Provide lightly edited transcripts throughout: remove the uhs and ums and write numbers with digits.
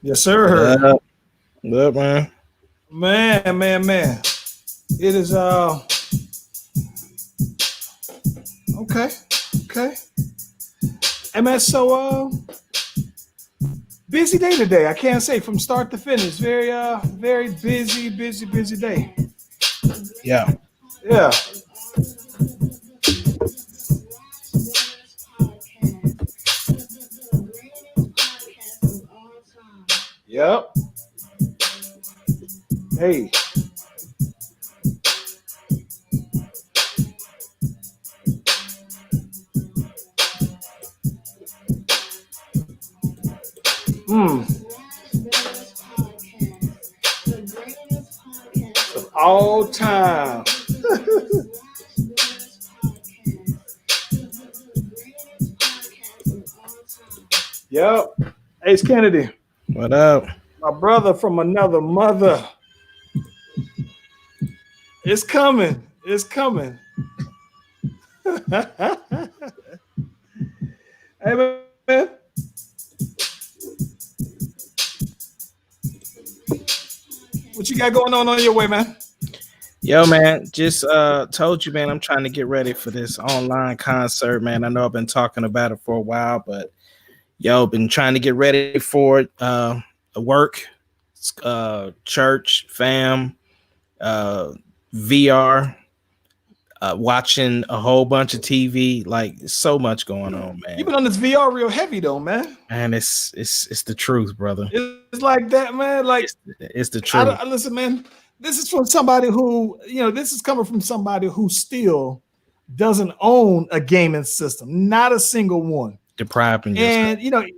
Yes, What sir. up? What up, man? Man. It is okay. Okay. Hey man, so busy day today. I can't say from start to finish. Very busy day. Yeah. Yeah. Yep. Hey. Mm. All time. Yep. Ace Kennedy, What up? my brother from another mother. It's coming. It's coming. Hey man, what you got going on your way, man? Yo, man, just told you, man, I'm trying to get ready for this online concert, man. I know I've been talking about it for a while, but yo, been trying to get ready for it. Work, church, fam, uh, VR, watching a whole bunch of TV, like so much going on, You've man. been on this VR real heavy though, man. And it's the truth, brother. It's like that, man. Like It's the truth. listen, man. This is from somebody who, this is coming from somebody who still doesn't own a gaming system, not a single one. Depriving yourself. And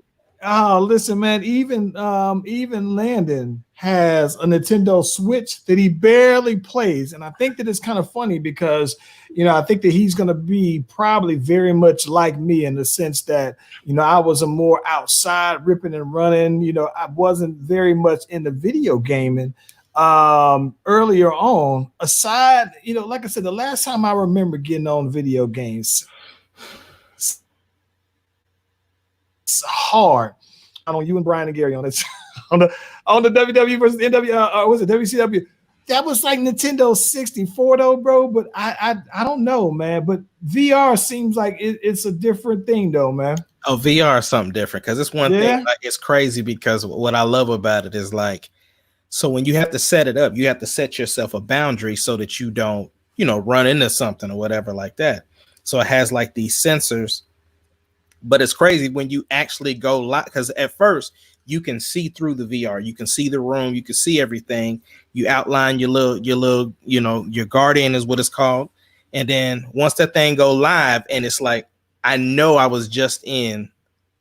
oh, listen, man. Even Landon has a Nintendo Switch that he barely plays, and I think that it's kind of funny because I think that he's going to be probably very much like me in the sense that I was a more outside ripping and running. I wasn't very much into video gaming earlier on. Aside, like I said, the last time I remember getting on video games hard. I don't you and Brian and Gary on this on the WWE versus NW was it WCW? That was like Nintendo 64 though, bro. But I don't know, man. But VR seems like it's a different thing though, man. Oh, VR is something different because it's one thing. Like, it's crazy because what I love about it is like, so when you have to set it up, you have to set yourself a boundary so that you don't, run into something or whatever like that. So it has like these sensors. But it's crazy when you actually go live because at first you can see through the VR, you can see the room, you can see everything. You outline your little, your guardian is what it's called. And then once that thing go live, and it's like, I know I was just in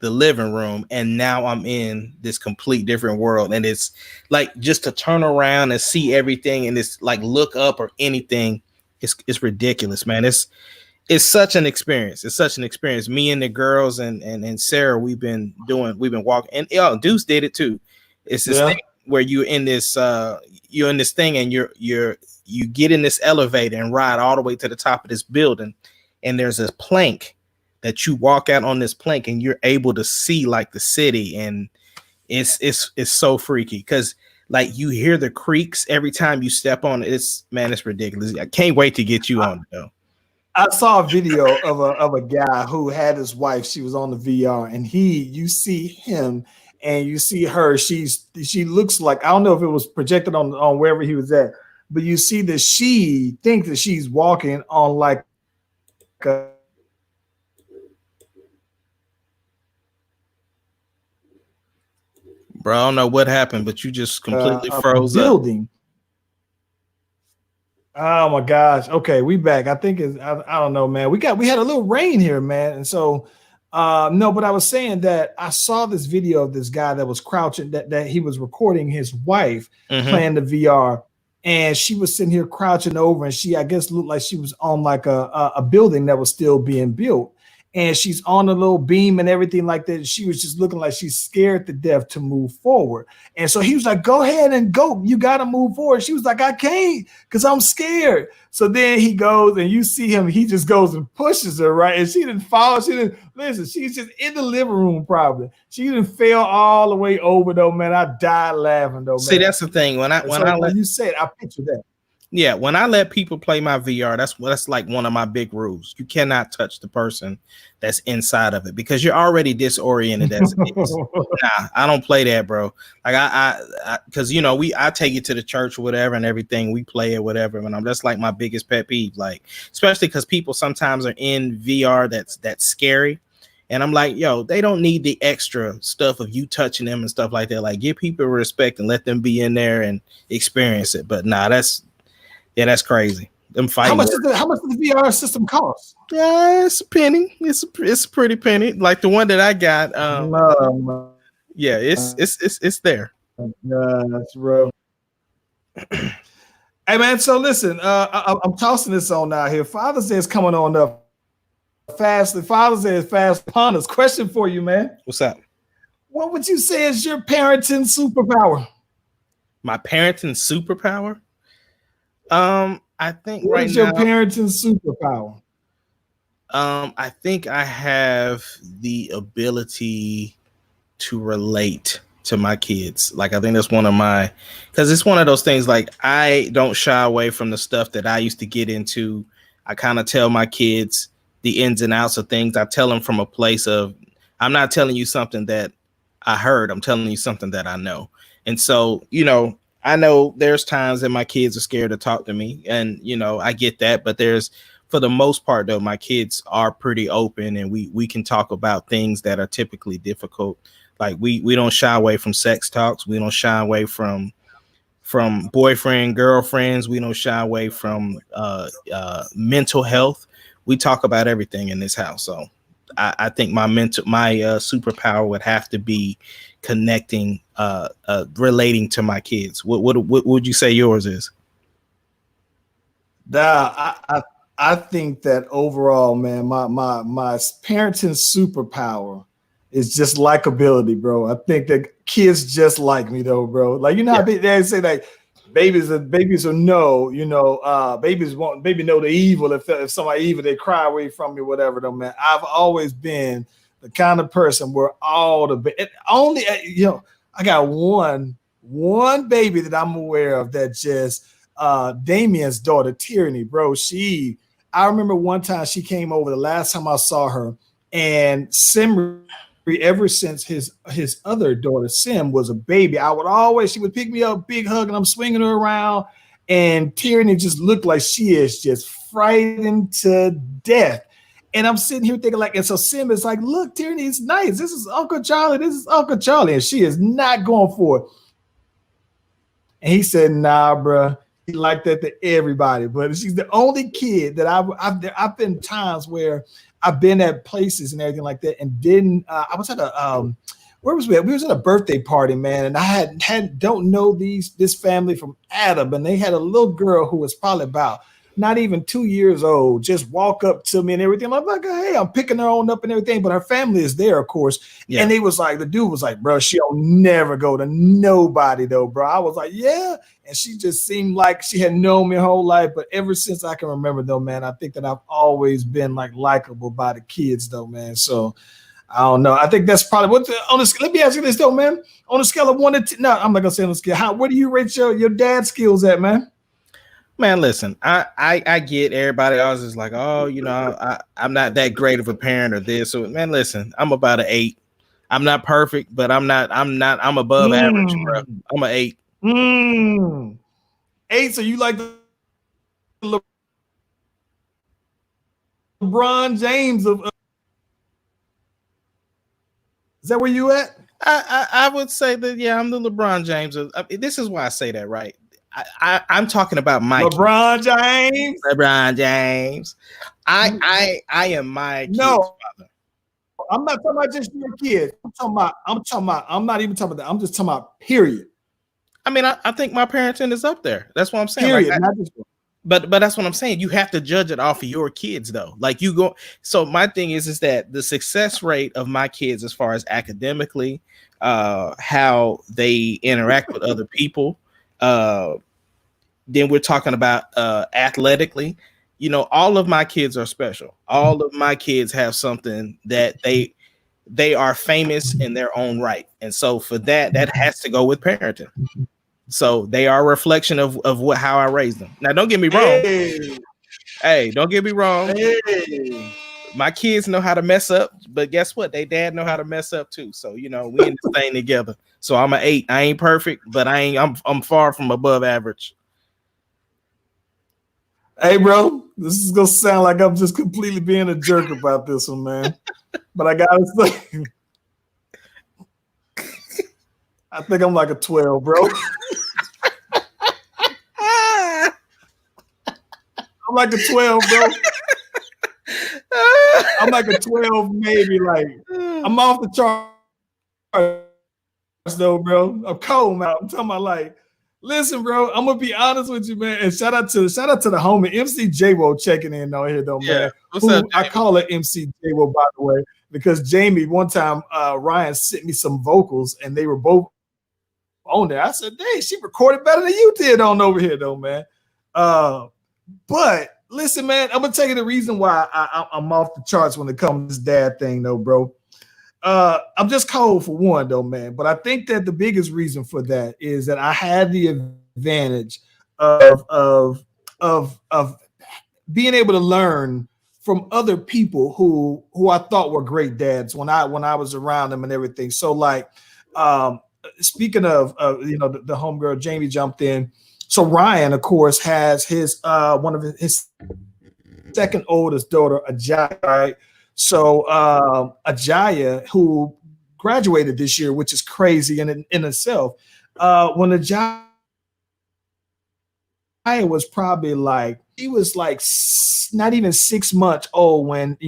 the living room and now I'm in this complete different world. And it's like just to turn around and see everything and it's like look up or anything. It's ridiculous, man. It's such an experience. It's such an experience. Me and the girls and Sarah, we've been walking, and Deuce did it too. It's this thing where you're in this thing and you get in this elevator and ride all the way to the top of this building, and there's a plank that you walk out on this plank and you're able to see like the city, and it's so freaky because like you hear the creaks every time you step on it. It's ridiculous. I can't wait to get you on it though. I saw a video of a guy who had his wife. She was on the VR, and you see him and you see her. She looks like, I don't know if it was projected on wherever he was at, but you see that she thinks that she's walking on like a Bro, I don't know what happened, but you just completely froze building. Oh my gosh. Okay, we back. I think I don't know, man. We had a little rain here, man. And so no, but I was saying that I saw this video of this guy that was crouching, that he was recording his wife playing the VR, and she was sitting here crouching over, and she, I guess, looked like she was on like a building that was still being built. and she's on a little beam and everything like that. She was just looking like she's scared to death to move forward. And so he was like, go ahead and go. You got to move forward. She was like, I can't because I'm scared. So then he goes and you see him, he just goes and pushes her, right? And she didn't fall. She didn't listen. She's just in the living room probably. She didn't fell all the way over though, man. I died laughing though, man. See, that's the thing. When you said, I picture that. Yeah, when I let people play my VR, that's like one of my big rules. You cannot touch the person that's inside of it because you're already disoriented as it is. Nah, I don't play that, bro. Like I because you know I take it to the church or whatever and everything. We play it, whatever. And that's like my biggest pet peeve. Like especially because people sometimes are in VR that's scary. And I'm like, yo, they don't need the extra stuff of you touching them and stuff like that. Like give people respect and let them be in there and experience it. But nah, that's crazy. Them fighting. How much does the VR system cost? Yeah, it's a penny. It's a pretty penny. Like the one that I got. Yeah, it's there. That's bro. Hey man, so listen, I'm tossing this on out here. Father's Day is coming on up fast. Father's Day is fast upon us. Question for you, man. What's up? What would you say is your parenting superpower? My parenting superpower? I think what is your parenting superpower? I think I have the ability to relate to my kids. Like I think that's one of my, because it's one of those things. Like I don't shy away from the stuff that I used to get into. I kind of tell my kids the ins and outs of things. I tell them from a place of, I'm not telling you something that I heard. I'm telling you something that I know. And so, you know, I know there's times that my kids are scared to talk to me and, you know, I get that, but for the most part though, my kids are pretty open and we can talk about things that are typically difficult. Like we don't shy away from sex talks. We don't shy away from boyfriend, girlfriends. We don't shy away from mental health. We talk about everything in this house. So I think my superpower would have to be connecting, relating to my kids. What would you say yours is? I think that overall, man, my parenting superpower is just likability, bro. I think that kids just like me though, bro. Like, you know, how they say like babies will know, you know, babies know the evil. If somebody evil, they cry away from me, whatever though, man. I've always been the kind of person where only, you know, I got one baby that I'm aware of that just Damien's daughter, Tyranny, bro. I remember one time she came over the last time I saw her, and Simri, ever since his other daughter Sim was a baby, she would pick me up, big hug, and I'm swinging her around, and Tyranny just looked like she is just frightened to death. And I'm sitting here thinking like, and so Sim is like, look, Tyranny, it's nice. This is Uncle Charlie. This is Uncle Charlie. And she is not going for it. And he said, nah, bro. He like that to everybody. But she's the only kid that I've been times where I've been at places and everything like that. And didn't, I was at where was we at? We was at a birthday party, man. And I don't know this family from Adam. And they had a little girl who was probably about not even 2 years old, just walk up to me and everything. I'm like, hey, I'm picking her on up and everything, but her family is there, of course. Yeah. And the dude was like, bro, she'll never go to nobody though, bro. I was like, yeah. And she just seemed like she had known me her whole life. But ever since I can remember though, man, I think that I've always been like likable by the kids though, man. So I don't know. I think that's probably let me ask you this though, man. On a scale of 1 to 10, no, I'm not gonna say on a scale. Where do you rate your dad's skills at, man? Man, listen, I get everybody else is like, oh, you know, I'm not that great of a parent or this. So, man, listen, I'm about an 8. I'm not perfect, but I'm above average, bro. I'm an 8. 8. So you like the LeBron James of? Is that where you at? I would say that, yeah, I'm the LeBron James of. This is why I say that, right? I'm talking about my LeBron James. LeBron James. I am my kid's father. I'm not talking about just your kid. I'm not even talking about that. I'm just talking about period. I mean, I think my parenting is up there. That's what I'm saying. Period. Like not just, But that's what I'm saying. You have to judge it off of your kids, though. Like you go. So my thing is that the success rate of my kids, as far as academically, how they interact with other people, then we're talking about athletically. You know, all of my kids are special. All of my kids have something that they are famous in their own right, and so for that has to go with parenting. So they are a reflection of what how I raised them. Now, don't get me wrong. Hey, don't get me wrong. Hey. My kids know how to mess up, but guess what? They dad know how to mess up too. So you know, we in this thing together. So I'm an 8. I ain't perfect, but I'm far from above average. Hey, bro, this is gonna sound like I'm just completely being a jerk about this one, man. But I gotta say, I think I'm like a 12, bro. I'm like a 12, bro. I'm like a 12, maybe. Like I'm off the charts, though, bro. I'm cold, man. I'm talking about like, listen, bro. I'm gonna be honest with you, man. And shout out to the homie MC J-Wo checking in on here, though, man. What's up, I call it MC J-Wo, by the way, because Jamie one time Ryan sent me some vocals and they were both on there. I said, "Dang, she recorded better than you did on over here, though, man." But listen, man, I'm gonna tell you the reason why I'm off the charts when it comes to this dad thing, though, bro. I'm just cold for one, though, man. But I think that the biggest reason for that is that I had the advantage of being able to learn from other people who I thought were great dads when I was around them and everything. So, like, speaking of you know, the homegirl Jamie jumped in. So Ryan, of course, has his one of his second oldest daughter, Ajaya, right? So Ajaya, who graduated this year, which is crazy in itself. When Ajaya was probably like, he was like not even 6 months old when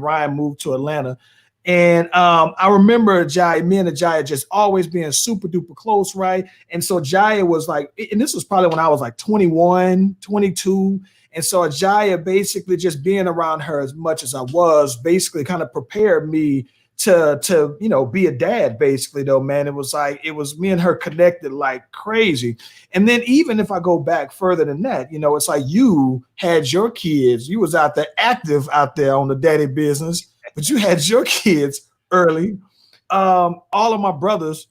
Ryan moved to Atlanta. And I remember me and Ajaya just always being super duper close, right? And so Ajaya was like, and this was probably when I was like 21, 22. And so Ajaya basically just being around her as much as I was basically kind of prepared me to be a dad, basically, though, man. It was me and her connected like crazy. And then even if I go back further than that, it's like you had your kids, you was out there active out there on the daddy business, but you had your kids early. All of my brothers,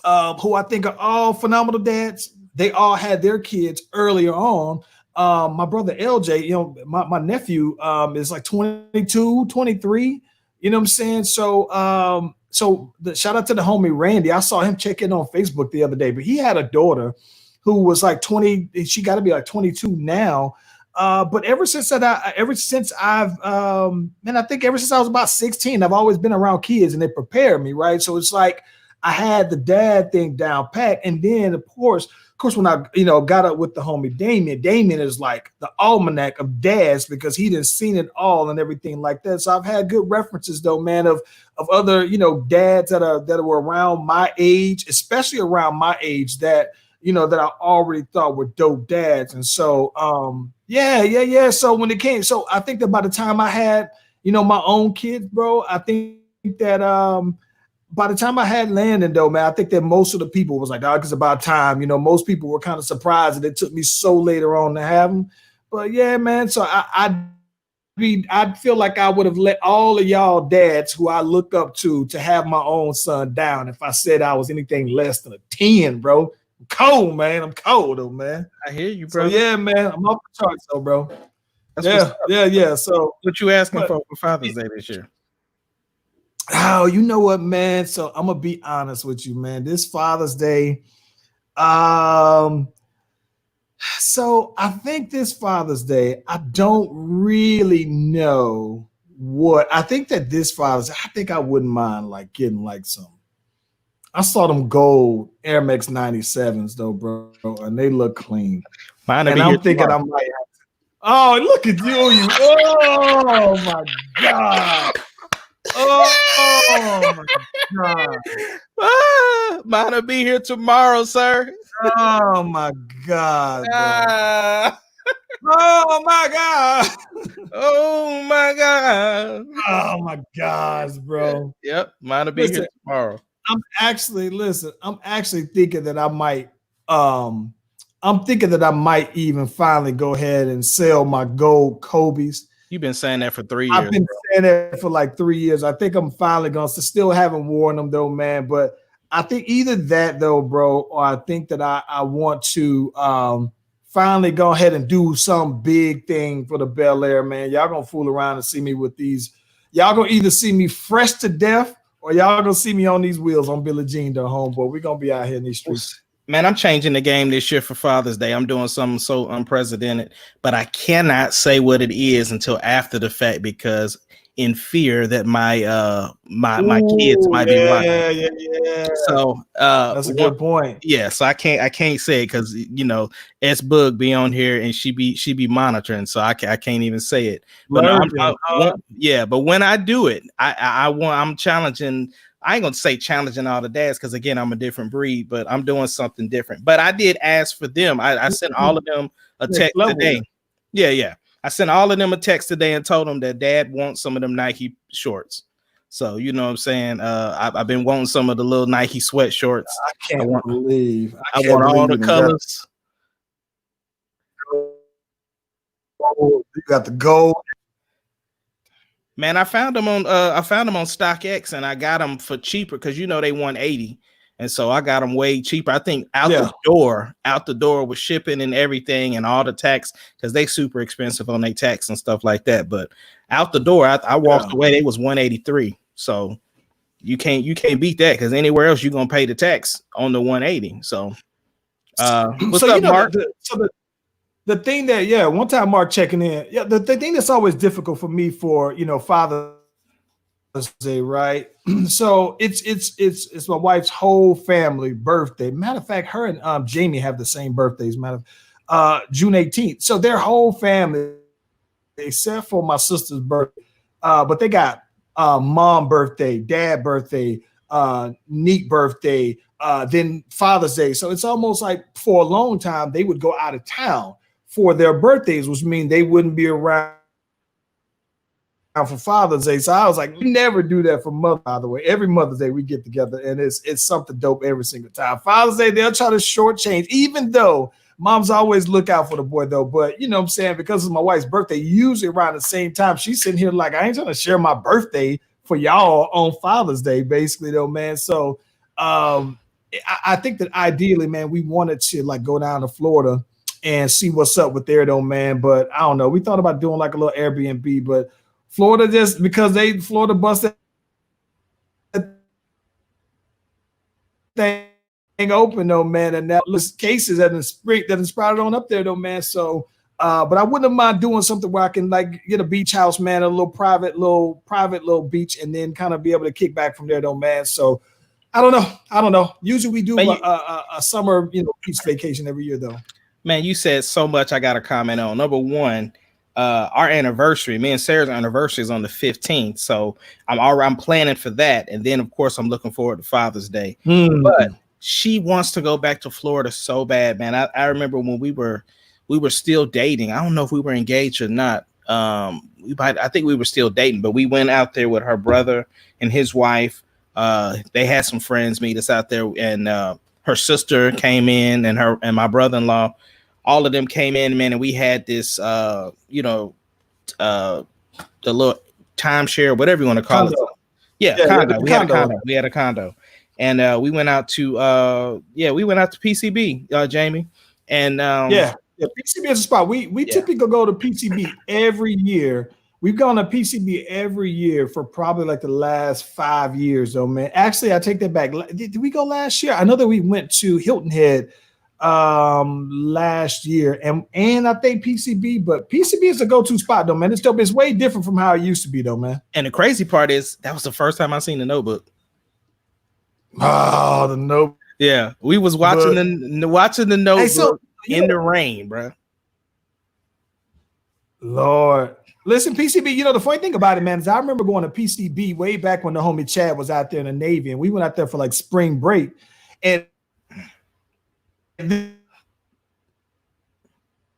who I think are all phenomenal dads, they all had their kids earlier on. My brother LJ, my nephew is like 22, 23. You know what I'm saying? So the shout out to the homie Randy. I saw him check in on Facebook the other day, but he had a daughter who was like 20. She got to be like 22 now. But ever since I think ever since I was about 16, I've always been around kids and they prepared me, right? So it's like I had the dad thing down pat. And then of course, when I got up with the homie Damien is like the almanac of dads because he done seen it all and everything like that. So I've had good references, though, man, of other dads that were around my age, especially around my age, that that I already thought were dope dads. And so yeah. So when it came, so I think that by the time I had my own kids, bro, I think that by the time I had Landon, though, man, I think that most of the people was like, "Dog, it's about time." Most people were kind of surprised that it took me so later on to have him. But yeah, man. So I feel like I would have let all of y'all dads who I look up to have my own son down if I said I was anything less than a 10, bro. I'm cold, man. I'm cold, though, man. I hear you, bro. So yeah, man. I'm off the charts, though, bro. Yeah. So what you asking for Father's Day this year? Oh, you know what, man? So I'm gonna be honest with you, man. This Father's Day, so I think this Father's Day, I don't really know what. I think that this Father's Day, I think I wouldn't mind like getting like some. I saw them gold Air Max 97s though, bro, and they look clean. And I'm thinking I might have to. Oh, look at you! Oh my God! Oh my God! Mine'll be here tomorrow, sir. Oh my God! Oh my God. Oh my God. Oh my gosh, bro. Yep. Mine will be Listen, here tomorrow. I'm actually thinking that I might I'm thinking that I might even finally go ahead and sell my gold Kobe's. You've been saying that for 3 I've years, been bro. saying that for like 3 years. I think I'm finally going to still haven't worn them though, man. But I think either that though, bro, or I think that I want to finally go ahead and do some big thing for the Bel Air, man. Y'all gonna fool around and see me with these. Y'all gonna either see me fresh to death or y'all gonna see me on these wheels on Billie Jean, the homeboy. We're gonna be out here in these streets. Man, I'm changing the game this year for Father's Day. I'm doing something so unprecedented, but I cannot say what it is until after the fact because in fear that my kids Ooh, might be watching. yeah. So That's a good point. yeah, so I can't say it because S Bug be on here and she be monitoring, so I can't even say it. But no, but when I do it, I'm challenging. I ain't gonna say challenging all the dads because again I'm a different breed, but I'm doing something different. But I did ask for them. I sent all of them a text today. Yeah. I sent all of them a text today and told them that Dad wants some of them Nike shorts. So you know what I'm saying. I've been wanting some of the little Nike sweat shorts. I can't believe I want all the colors. You got the gold. Man, I found them on StockX and I got them for cheaper because they 180. And so I got them way cheaper. I think out the door with shipping and everything and all the tax because they super expensive on their tax and stuff like that. But out the door, I walked away. They was 183. So you can't beat that because anywhere else you're gonna pay the tax on the 180. So what's up, Mark? The thing that one time Mark checking in. Yeah, the thing that's always difficult for me for Father's Day, right? So it's my wife's whole family birthday. Matter of fact, her and Jamie have the same birthdays. June 18th. So their whole family, except for my sister's birthday, but they got mom birthday, dad birthday, Neat birthday, then Father's Day. So it's almost like for a long time they would go out of town for their birthdays, which means they wouldn't be around for Father's Day. So I was like, we never do that for Mother. By the way, every Mother's Day we get together, and it's something dope every single time. Father's Day they'll try to shortchange, even though moms always look out for the boy though. But you know what I'm saying, because it's my wife's birthday, usually around the same time, she's sitting here like, I ain't trying to share my birthday for y'all on Father's Day, basically though, man. So I think that ideally, man, we wanted to like go down to Florida and see what's up with there though, man. But I don't know. We thought about doing like a little Airbnb, but Florida just because Florida busted thing open though, man, and now cases that sprouted on up there though, man. So but I wouldn't mind doing something where I can like get a beach house, man, a little private little beach, and then kind of be able to kick back from there though, man. So I don't know. Usually we do a summer beach vacation every year though. Man, you said so much I got to comment on. Number one, our anniversary, me and Sarah's anniversary is on the 15th. So I'm planning for that. And then of course I'm looking forward to Father's Day. But she wants to go back to Florida so bad, man. I remember when we were still dating. I don't know if we were engaged or not. I think we were still dating, but we went out there with her brother and his wife. They had some friends meet us out there, and her sister came in, and my brother-in-law. All of them came in, man, and we had this, the little timeshare, whatever you want to call it. Yeah, condo. We had a condo, and we went out to PCB, Jamie, and PCB is a spot. We typically go to PCB every year. We've gone to PCB every year for probably like the last 5 years, though, man. Actually, I take that back. Did we go last year? I know that we went to Hilton Head last year, and I think PCB, but PCB is a go-to spot, though, man. It's way different from how it used to be, though, man. And the crazy part is that was the first time I seen the Notebook. Oh, the Notebook. Yeah, we was watching the Notebook in the rain, bro. Lord. Listen, PCB, the funny thing about it, man, is I remember going to PCB way back when the homie Chad was out there in the Navy, and we went out there for like spring break. And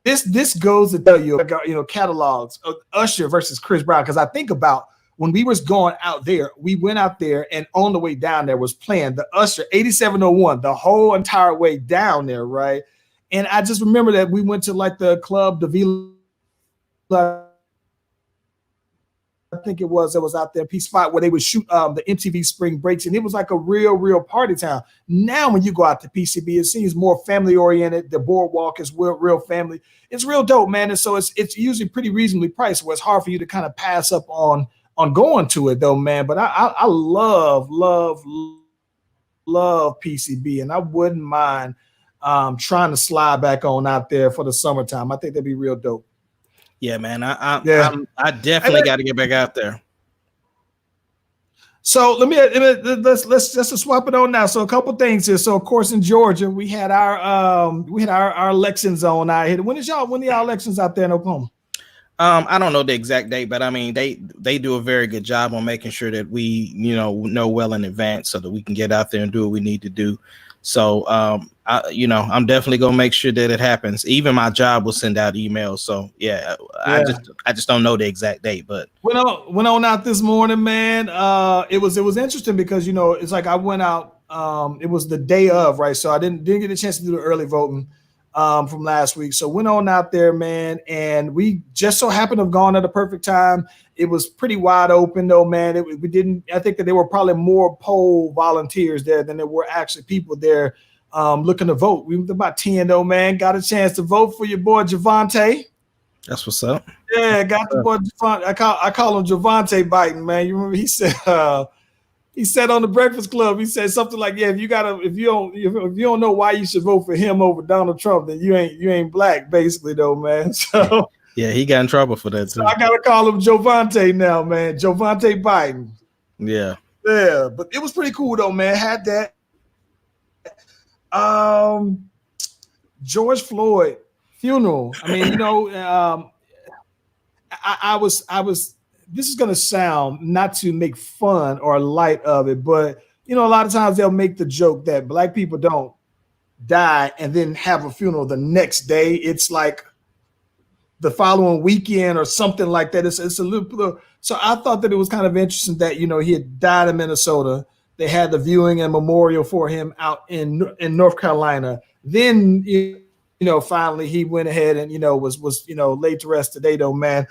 this goes to tell you, catalogs of Usher versus Chris Brown, because I think about when we was going out there, we went out there, and on the way down there was playing the Usher 8701 the whole entire way down there, right? And I just remember that we went to like the club, the Villa, I think it was out there, Peace Spot, where they would shoot the MTV Spring Breaks, and it was like a real party town. Now, when you go out to PCB, it seems more family oriented. The boardwalk is real family. It's real dope, man. And so it's usually pretty reasonably priced, where it's hard for you to kind of pass up on going to it, though, man. But I love PCB, and I wouldn't mind trying to slide back on out there for the summertime. I think that'd be real dope. Yeah, man. I definitely got to get back out there. So let's just swap it on now. So a couple things here. So of course in Georgia we had our elections on out here. When are y'all elections out there in Oklahoma? I don't know the exact date, but I mean they do a very good job on making sure that we know well in advance so that we can get out there and do what we need to do. So I'm definitely gonna make sure that it happens. Even my job will send out emails. So yeah. I just don't know the exact date, but went on out this morning, man. It was interesting because it's like I went out. It was the day of, right? So I didn't get a chance to do the early voting from last week. So went on out there, man, and we just so happened to have gone at the perfect time. It was pretty wide open, though, man. I think that there were probably more poll volunteers there than there were actually people there looking to vote. We were about 10, though, man. Got a chance to vote for your boy Javante. That's what's up. Yeah, got the boy Javante. I call him Javante Biden, man. You remember he said on the Breakfast Club, he said something like, "Yeah, if you don't know why you should vote for him over Donald Trump, then you ain't black," basically, though, man. So yeah, he got in trouble for that too. So I gotta call him Javante now, man. Javante Biden. Yeah, but it was pretty cool though, man. Had that. George Floyd funeral. I mean, I was. This is going to sound not to make fun or light of it, but a lot of times they'll make the joke that black people don't die and then have a funeral the next day. It's like the following weekend or something like that. It's a little. So I thought that it was kind of interesting that he had died in Minnesota. They had the viewing and memorial for him out in North Carolina. Then finally he went ahead and was laid to rest today, though, man.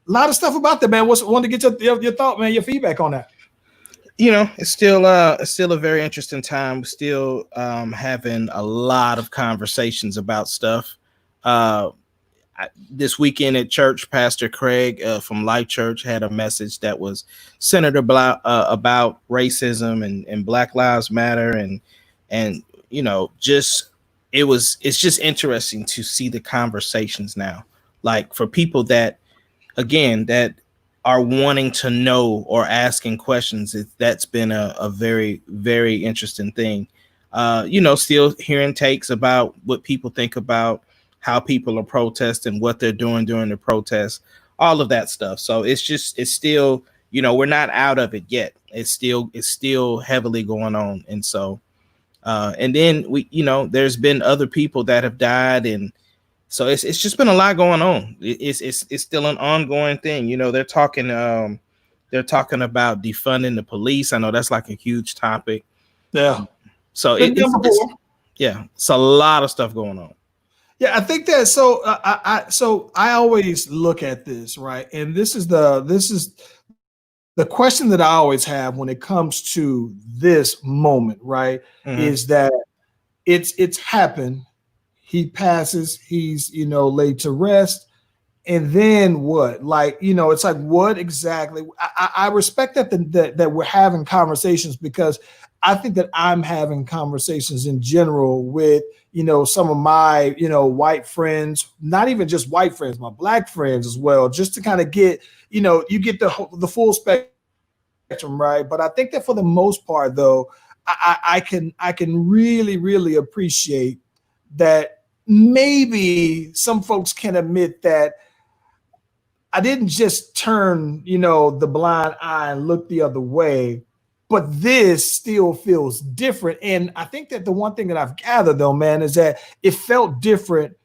A lot of stuff about that, man. Want to get your thought, man, your feedback on that. It's still a very interesting time. We're still having a lot of conversations about stuff. This weekend at church, Pastor Craig from Life Church had a message that was centered about racism and Black Lives Matter, and it's just interesting to see the conversations now, like for people that are wanting to know or asking questions. That's been a very, very interesting thing. Still hearing takes about what people think about how people are protesting, what they're doing during the protests, all of that stuff. So it's still, we're not out of it yet. It's still heavily going on. And so, and then there's been other people that have died, and so it's just been a lot going on. It's still an ongoing thing. They're talking about defunding the police. I know that's like a huge topic. Yeah. So it's a lot of stuff going on. Yeah, I think that. So I always look at this, right, and this is the question that I always have when it comes to this moment, right, is that it's happened. He passes, he's, laid to rest. And then what? Like, it's like, what exactly? I respect that we're having conversations, because I think that I'm having conversations in general with, some of my, white friends, not even just white friends, my black friends as well, just to kind of get, you get the full spectrum, right? But I think that for the most part, though, I can really, really appreciate that. Maybe some folks can admit that I didn't just turn, the blind eye and look the other way, but this still feels different. And I think that the one thing that I've gathered, though, man, is that it felt different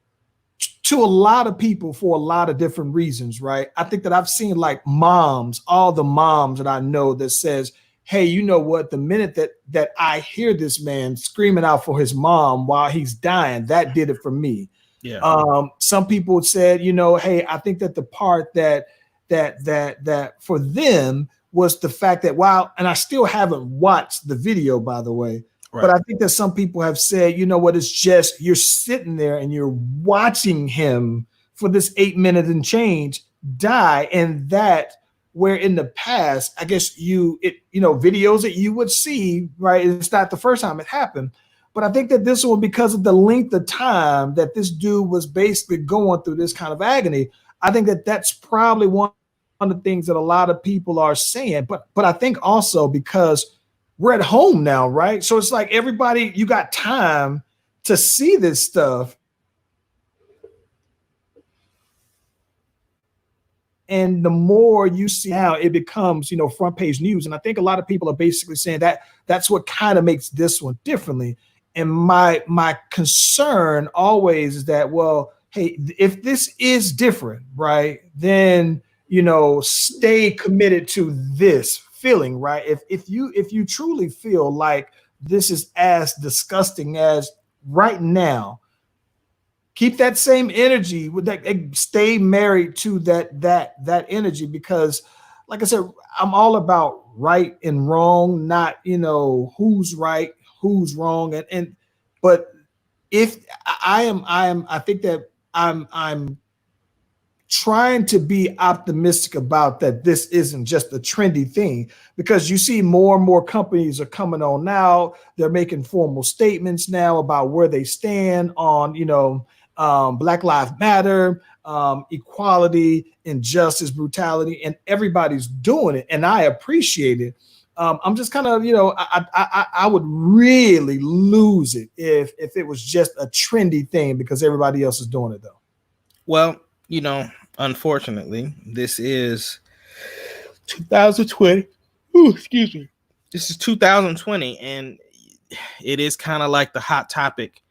to a lot of people for a lot of different reasons, right? I think that I've seen like moms, all the moms that I know that says, hey, you know what? The minute that I hear this man screaming out for his mom while he's dying, that did it for me. Yeah. Some people said, you know, hey, I think that the part that for them was the fact that while, and I still haven't watched the video, by the way, right. But I think that some people have said, you know what, it's just you're sitting there and you're watching him for this 8 minutes and change die, and that where in the past, I guess videos that you would see, right? It's not the first time it happened. But I think that this one, because of the length of time that this dude was basically going through this kind of agony, I think that that's probably one of the things that a lot of people are saying. But I think also because we're at home now, right? So it's like everybody, you got time to see this stuff. And the more you see now, it becomes, front page news. And I think a lot of people are basically saying that that's what kind of makes this one differently. And my concern always is that, well, hey, if this is different, right, then, stay committed to this feeling, right? If you truly feel like this is as disgusting as right now, keep that same energy with that, stay married to that energy, because like I said, I'm all about right and wrong, not, who's right, who's wrong. But if I think that I'm trying to be optimistic about that this isn't just a trendy thing, because you see more and more companies are coming on now. They're making formal statements now about where they stand on, Black Lives Matter, equality, injustice, brutality, and everybody's doing it. And I appreciate it. I'm just kind of, I would really lose it if it was just a trendy thing because everybody else is doing it, though. Well, unfortunately, this is 2020. Ooh, excuse me. This is 2020, and it is kind of like the hot topic.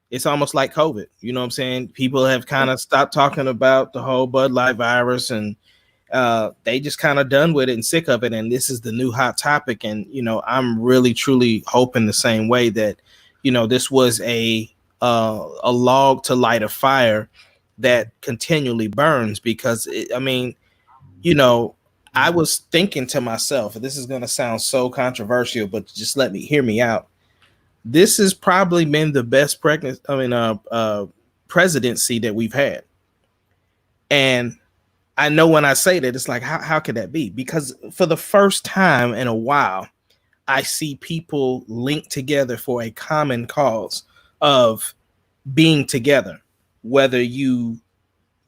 It's almost like COVID. You know what I'm saying? People have kind of stopped talking about the whole Bud Light virus, and they just kind of done with it and sick of it. And this is the new hot topic. And, I'm really, truly hoping the same way that, this was a log to light a fire that continually burns, because I was thinking to myself, this is going to sound so controversial, but just hear me out. This has probably been the best presidency that we've had. And I know when I say that, it's like, how could that be? Because for the first time in a while, I see people linked together for a common cause of being together. Whether you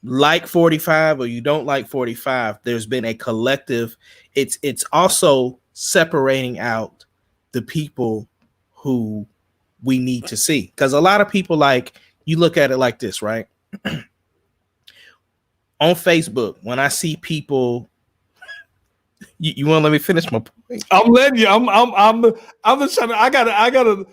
like 45 or you don't like 45, there's been a collective. It's also separating out the people who we need to see. Because a lot of people, like, you look at it like this, right? On Facebook, when I see people, you want to let me finish my point? I'm letting you. I'm just trying to. I gotta.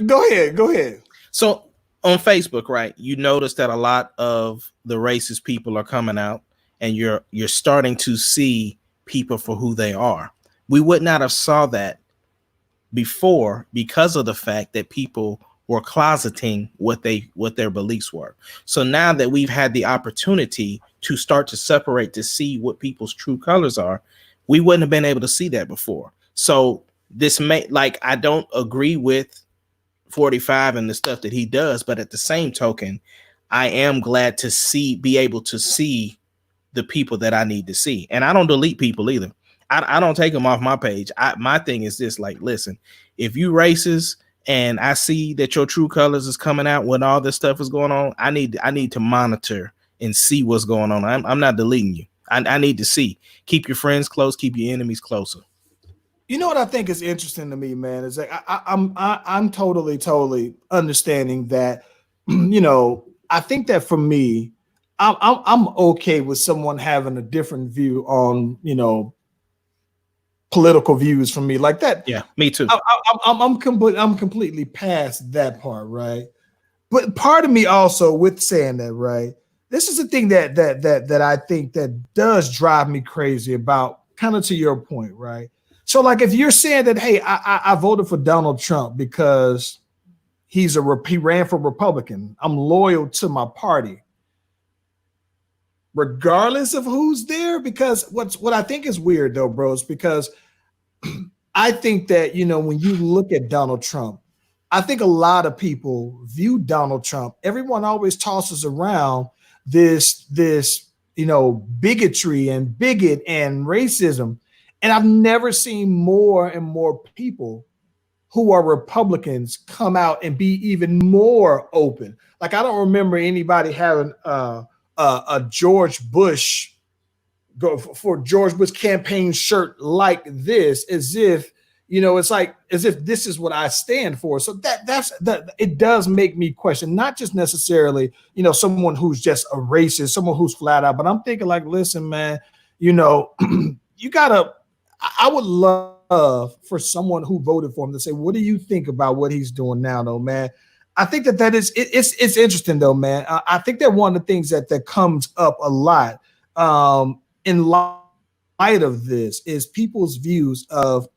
Go ahead. So on Facebook, right, you notice that a lot of the racist people are coming out, and you're starting to see people for who they are. We would not have saw that before because of the fact that people were closeting what their beliefs were. So now that we've had the opportunity to start to separate, to see what people's true colors are, we wouldn't have been able to see that before. So this I don't agree with 45 and the stuff that he does, but at the same token, I am glad to be able to see the people that I need to see. And I don't delete people either. I don't take them off my page. My thing is this, like, listen, if you racist and I see that your true colors is coming out when all this stuff is going on, I need to monitor and see what's going on. I'm not deleting you. I need to see. Keep your friends close, keep your enemies closer. You know what I think is interesting to me, man, is like I'm totally understanding that, I think that for me, I'm okay with someone having a different view on, political views from me like that. Yeah, me too. I'm completely past that part, right? But part of me also, with saying that, right, this is the thing that I think that does drive me crazy about, kind of to your point, right? So like if you're saying that, hey, I voted for Donald Trump because he ran for Republican, I'm loyal to my party, regardless of who's there. Because what I think is weird though, bros, because I think that, when you look at Donald Trump, I think a lot of people view Donald Trump. Everyone always tosses around this, bigotry and bigot and racism. And I've never seen more and more people who are Republicans come out and be even more open. Like, I don't remember anybody having a George Bush go for George Bush campaign shirt like this, as if, it's like as if this is what I stand for. So it does make me question, not just necessarily, someone who's just a racist, someone who's flat out, but I'm thinking like, listen, man, you gotta, I would love for someone who voted for him to say, what do you think about what he's doing now, though, man? I think that is, it's interesting though, man. I think that one of the things that comes up a lot in light of this is people's views of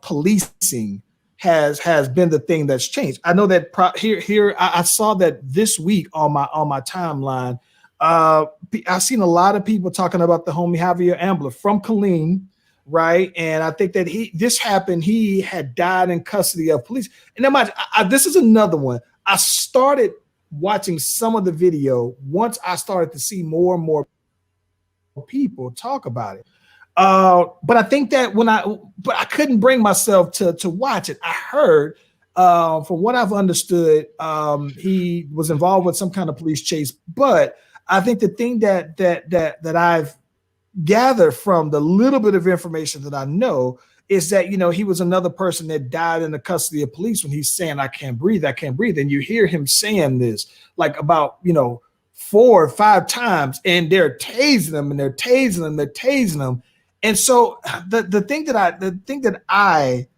policing has been the thing that's changed. I know that here I saw that this week on my timeline. I've seen a lot of people talking about the homie Javier Ambler from Killeen, right? And I think that this happened. He had died in custody of police. And then this is another one. I started watching some of the video once I started to see more and more people talk about it. But I think that I couldn't bring myself to watch it. I heard, from what I've understood, he was involved with some kind of police chase. But I think the thing that I've gathered from the little bit of information that I know is that, he was another person that died in the custody of police when he's saying, I can't breathe. And you hear him saying this like about, 4 or 5 times, and they're tasing them and they're tasing them. And so the thing that I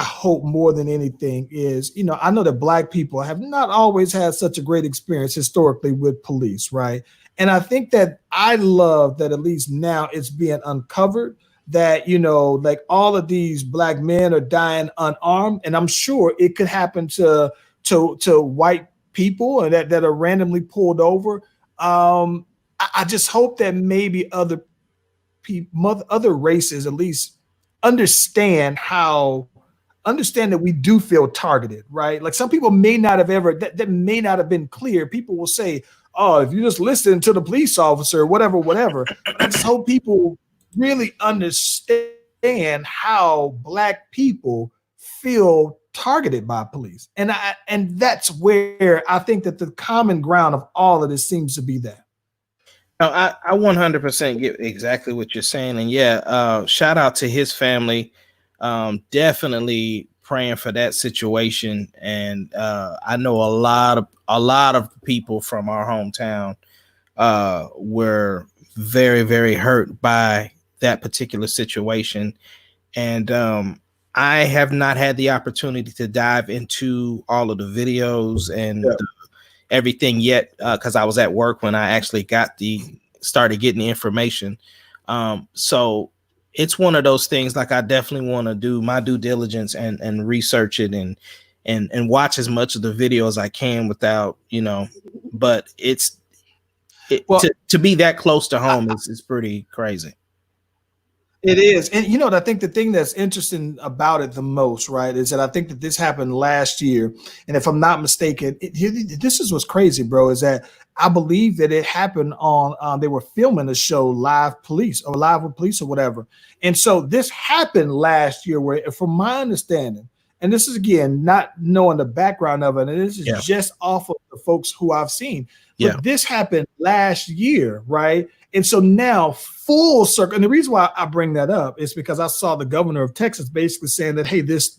hope more than anything is, I know that Black people have not always had such a great experience historically with police, right? And I think that I love that at least now it's being uncovered that, like all of these Black men are dying unarmed. And I'm sure it could happen to white people and that are randomly pulled over. I just hope that maybe other people, other races at least understand that we do feel targeted, right? Like some people may not have that may not have been clear. People will say, oh, if you just listen to the police officer, whatever. But I just hope people really understand how Black people feel targeted by police. And that's where I think that the common ground of all of this seems to be that. No, I 100% get exactly what you're saying. And yeah, shout out to his family. Definitely praying for that situation. And I know a lot of people from our hometown were very, very hurt by that particular situation. And I have not had the opportunity to dive into all of the videos and everything yet, because I was at work when I actually started getting the information. So it's one of those things, like I definitely want to do my due diligence and research it and watch as much of the video as I can without, but to be that close to home is pretty crazy. It is. And, I think the thing that's interesting about it the most, right, is that I think that this happened last year. And if I'm not mistaken, this is what's crazy, bro, is that I believe that it happened on, they were filming a show Live with Police or whatever. And so this happened last year where, from my understanding, and this is, again, not knowing the background of it, and this is just off of the folks who I've seen. But this happened last year, right? And so now full circle, and the reason why I bring that up is because I saw the governor of Texas basically saying that, hey, this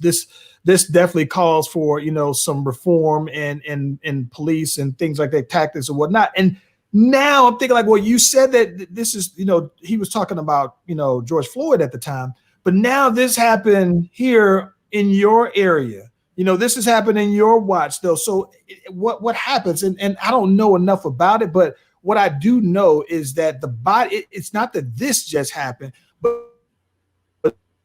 definitely calls for, some reform and police and things like that, tactics and whatnot. And now I'm thinking like, well, you said that this is, he was talking about, George Floyd at the time, but now this happened here in your area, this has happened in your watch though. So what happens? And I don't know enough about it, but what I do know is that the body, it's not that this just happened, but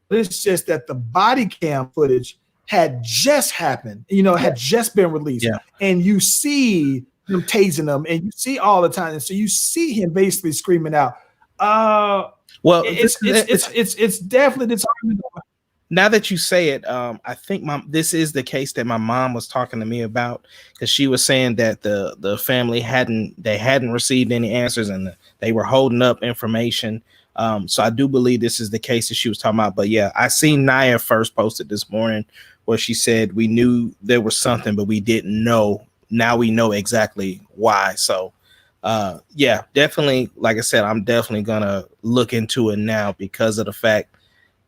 it's just that the body cam footage had just happened, had just been released. Yeah. And you see them tasing them, and you see all the time. And so you see him basically screaming out. Well, it's definitely disheartening. Now that you say it, I think this is the case that my mom was talking to me about, because she was saying that the family hadn't received any answers, and they were holding up information. So I do believe this is the case that she was talking about. But yeah, I seen Naya first posted this morning where she said we knew there was something, but we didn't know. Now we know exactly why. So yeah, definitely. Like I said, I'm definitely gonna look into it now because of the fact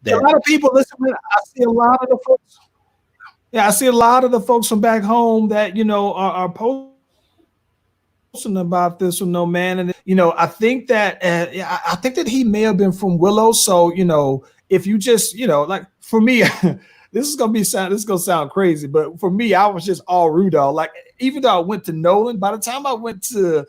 that a lot of people listen. I see a lot of the folks. Yeah, I see a lot of the folks from back home that are posting about this with no man, and I think that he may have been from Willow. So if you just like for me, this is gonna sound crazy, but for me, I was just all Rudolph. Like even though I went to Nolan, by the time I went to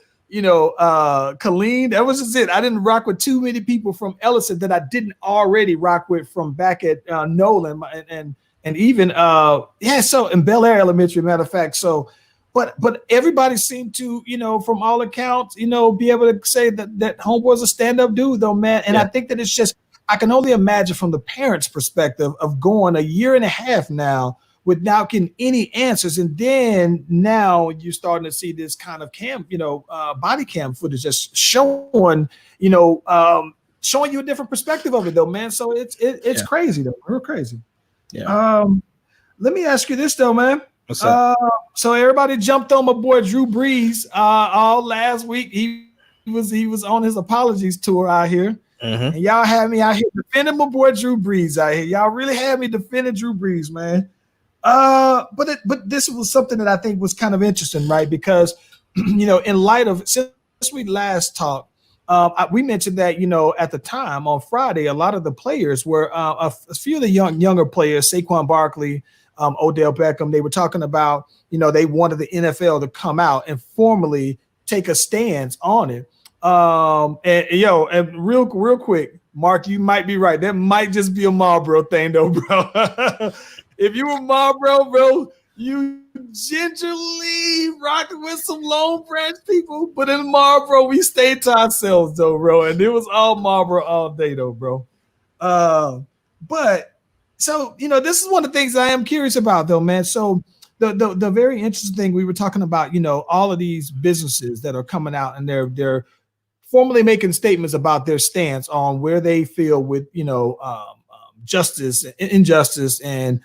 Colleen, that was just it. I didn't rock with too many people from Ellison that I didn't already rock with from back at Nolan and even so in Bel Air Elementary, matter of fact. So but everybody seemed to, from all accounts, be able to say that Homeboy's a stand-up dude though, man. And I think that it's just, I can only imagine from the parents' perspective of going a year and a half now without getting any answers. And then now you're starting to see this kind of body cam footage just showing you a different perspective of it though, man. So it's crazy though, real crazy. Yeah. Let me ask you this though, man. What's up? So everybody jumped on my boy Drew Brees all last week. He was on his apologies tour out here. Mm-hmm. And y'all had me out here defending my boy Drew Brees out here. Y'all really had me defending Drew Brees, man. But this was something that I think was kind of interesting, right? Because in light of since we last talked, we mentioned that at the time on Friday, a lot of the players were a few of the younger players, Saquon Barkley, Odell Beckham. They were talking about they wanted the NFL to come out and formally take a stance on it. And real quick, Mark, you might be right. That might just be a Marlboro thing, though, bro. If you were Marlboro, bro, you gingerly rocked with some Lone Branch people, but in Marlboro, we stayed to ourselves, though, bro. And it was all Marlboro all day, though, bro. But so this is one of the things I am curious about, though, man. So the very interesting thing we were talking about, all of these businesses that are coming out and they're formally making statements about their stance on where they feel with justice, injustice, and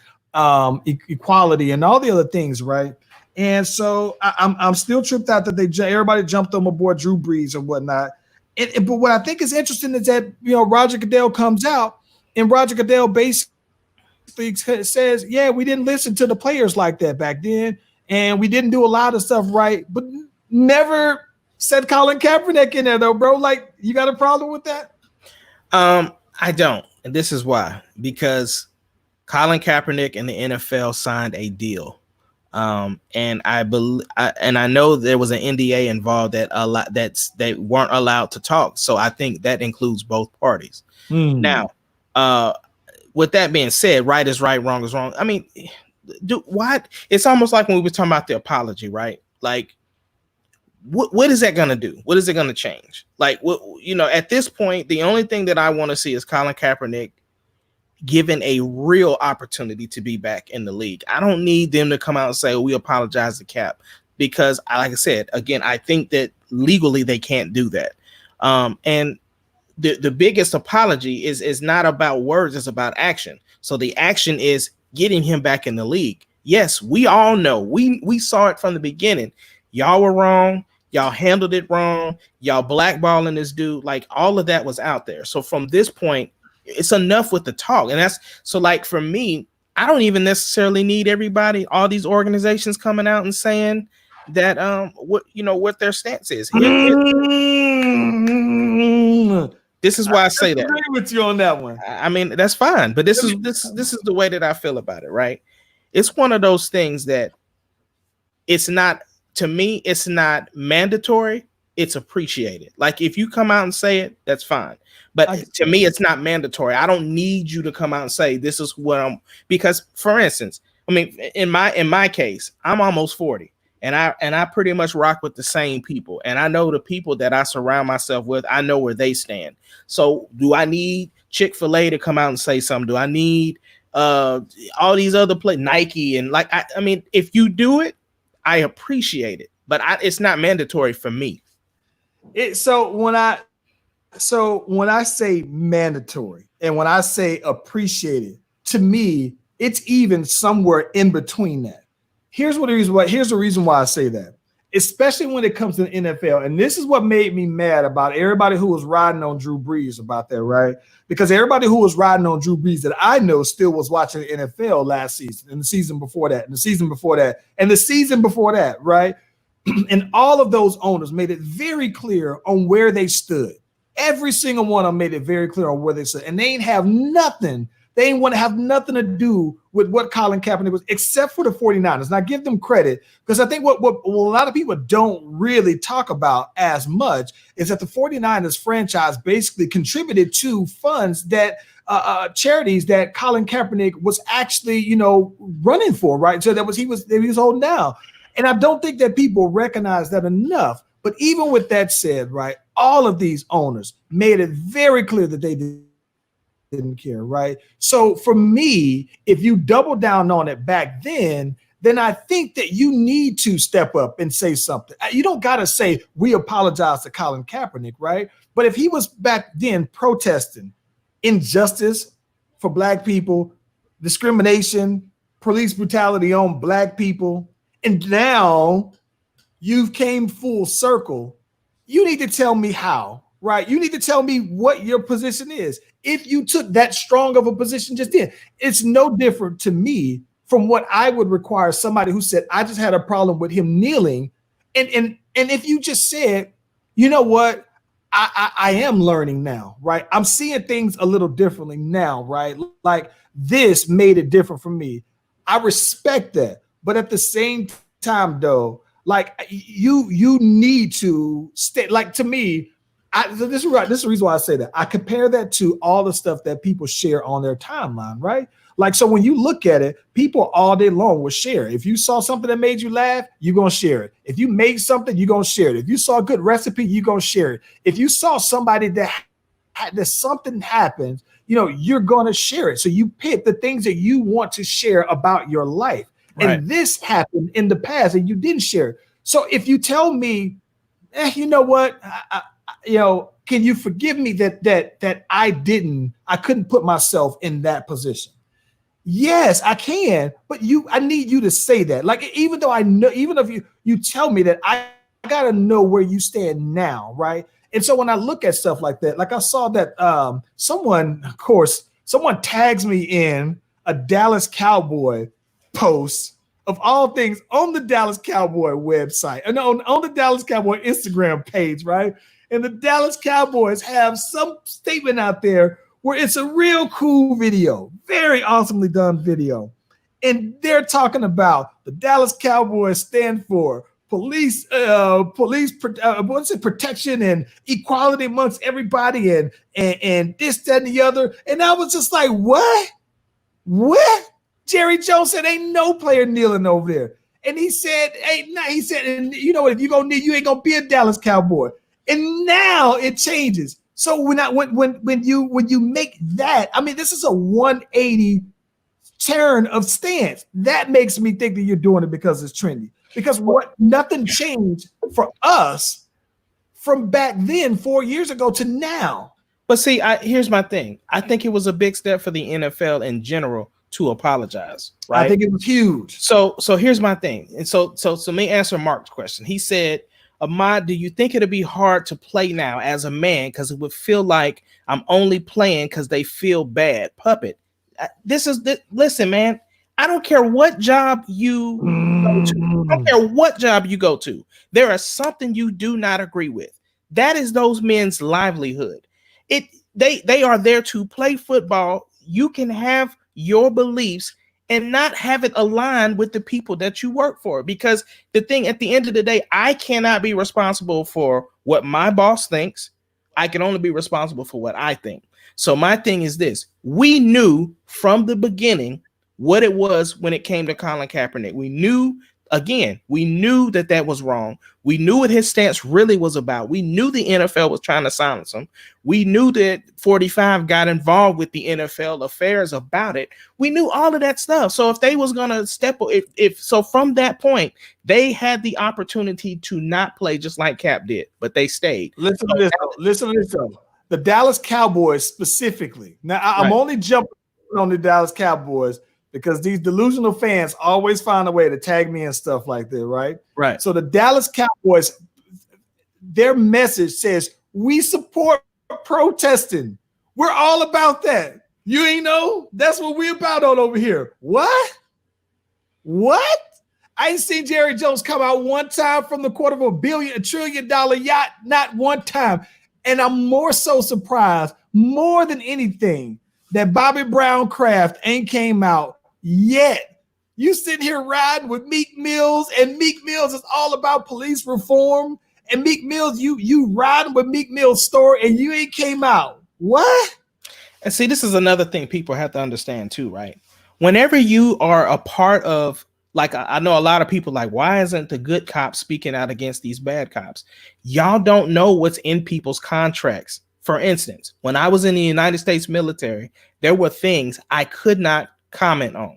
equality, and all the other things, right? And so I'm still tripped out that everybody jumped on my boy Drew Brees and whatnot. But what I think is interesting is that Roger Goodell comes out, and Roger Goodell basically says, yeah, we didn't listen to the players like that back then, and we didn't do a lot of stuff right, but never said Colin Kaepernick in there though, bro. Like, you got a problem with that? I don't, and this is why. Because Colin Kaepernick and the NFL signed a deal, and I know there was an NDA involved that they weren't allowed to talk. So I think that includes both parties. Now, with that being said, right is right, wrong is wrong. I mean, what? It's almost like when we were talking about the apology, right? Like, what is that going to do? What is it going to change? Like, at this point, the only thing that I want to see is Colin Kaepernick given a real opportunity to be back in the league. I don't need them to come out and say, we apologize to Cap, because like I said, again, I think that legally they can't do that. And the biggest apology is not about words, it's about action. So the action is getting him back in the league. Yes, we all know, we saw it from the beginning. Y'all were wrong. Y'all handled it wrong. Y'all blackballing this dude. Like, all of that was out there. So from this point, it's enough with the talk. And that's so, like, for me, I don't even necessarily need everybody, all these organizations coming out and saying that what their stance is. This is why I say that. I agree with you on that one. I mean, that's fine, but this is the way that I feel about it, right? It's one of those things that it's not, to me, it's not mandatory. It's appreciated. Like if you come out and say it, that's fine. But to me, it's not mandatory. I don't need you to come out and say this is what I'm, because for instance, I mean, in my case, I'm almost 40 and I pretty much rock with the same people. And I know the people that I surround myself with, I know where they stand. So do I need Chick-fil-A to come out and say something? Do I need all these other Nike and like, I mean, if you do it, I appreciate it, but it's not mandatory for me. So when I say mandatory and when I say appreciated, to me, it's even somewhere in between that. Here's the reason why I say that, especially when it comes to the NFL. And this is what made me mad about everybody who was riding on Drew Brees about that, right? Because everybody who was riding on Drew Brees that I know still was watching the NFL last season and the season before that and the season before that and the season before that, right? And all of those owners made it very clear on where they stood. Every single one of them made it very clear on where they stood. And they ain't have nothing. They ain't want to have nothing to do with what Colin Kaepernick was, except for the 49ers. And I give them credit because I think what a lot of people don't really talk about as much is that the 49ers franchise basically contributed to funds that charities that Colin Kaepernick was actually, running for, right? So he was holding down. And I don't think that people recognize that enough. But even with that said, right, all of these owners made it very clear that they didn't care, right? So for me, if you double down on it back then I think that you need to step up and say something. You don't got to say, we apologize to Colin Kaepernick, right? But if he was back then protesting injustice for Black people, discrimination, police brutality on Black people, and now you've came full circle, you need to tell me how, right? You need to tell me what your position is. If you took that strong of a position just then, it's no different to me from what I would require somebody who said, I just had a problem with him kneeling. And if you just said, you know what, I am learning now, right? I'm seeing things a little differently now, right? Like this made it different for me. I respect that. But at the same time, though, like you need to stay. Like to me, this is the reason why I say that. I compare that to all the stuff that people share on their timeline, right? Like, so when you look at it, people all day long will share. If you saw something that made you laugh, you're going to share it. If you made something, you're going to share it. If you saw a good recipe, you're going to share it. If you saw somebody that something happened, you're going to share it. So you pick the things that you want to share about your life. Right. And this happened in the past and you didn't share it. So if you tell me, you know what, can you forgive me that I couldn't put myself in that position? Yes, I can, but I need you to say that. Like, even though I know, even if you tell me that, I gotta know where you stand now, right? And so when I look at stuff like that, like I saw that someone tags me in a Dallas Cowboy post of all things on the Dallas Cowboy website and on the Dallas Cowboy Instagram page, right? And the Dallas Cowboys have some statement out there where it's a real cool video, very awesomely done video. And they're talking about the Dallas Cowboys stand for police protection and equality amongst everybody and this, that, and the other. And I was just like, what? Jerry Jones said, ain't no player kneeling over there. And he said, and you know what, if you're going to kneel, you ain't going to be a Dallas Cowboy. And now it changes. So when you make that, I mean, this is a 180 turn of stance. That makes me think that you're doing it because it's trendy. Because nothing changed for us from back then, 4 years ago to now. But see, here's my thing. I think it was a big step for the NFL in general to apologize. Right? I think it was huge. So here's my thing. And so let me answer Mark's question. He said, Ahmad, do you think it'd be hard to play now as a man because it would feel like I'm only playing because they feel bad? Puppet. Listen, man, I don't care what job you go to. I don't care what job you go to. There is something you do not agree with. That is those men's livelihood. They are there to play football. You can have your beliefs and not have it aligned with the people that you work for. Because the thing at the end of the day, I cannot be responsible for what my boss thinks. I can only be responsible for what I think. So my thing is this: we knew from the beginning what it was when it came to Colin Kaepernick. We knew that was wrong. We knew what his stance really was about. We knew the NFL was trying to silence him. We knew that 45 got involved with the NFL affairs about it. We knew all of that stuff. So if they was going to so from that point, they had the opportunity to not play just like Cap did, but they stayed. Listen to this though. The Dallas Cowboys specifically. Now, I'm only jumping on the Dallas Cowboys because these delusional fans always find a way to tag me and stuff like that, right? Right. So the Dallas Cowboys, their message says, we support protesting. We're all about that. You ain't know? That's what we're about on over here. What? I ain't seen Jerry Jones come out one time from the $250 billion yacht, not one time. And I'm more so surprised, more than anything, that Bobby Brown Kraft ain't came out yet. You sitting here riding with Meek Mills, and Meek Mills is all about police reform. And Meek Mills, you riding with Meek Mills' story, and you ain't came out. What? And see, this is another thing people have to understand too, right? Whenever you are a part of, like, I know a lot of people like, why isn't the good cops speaking out against these bad cops? Y'all don't know what's in people's contracts. For instance, when I was in the United States military, there were things I could not comment on.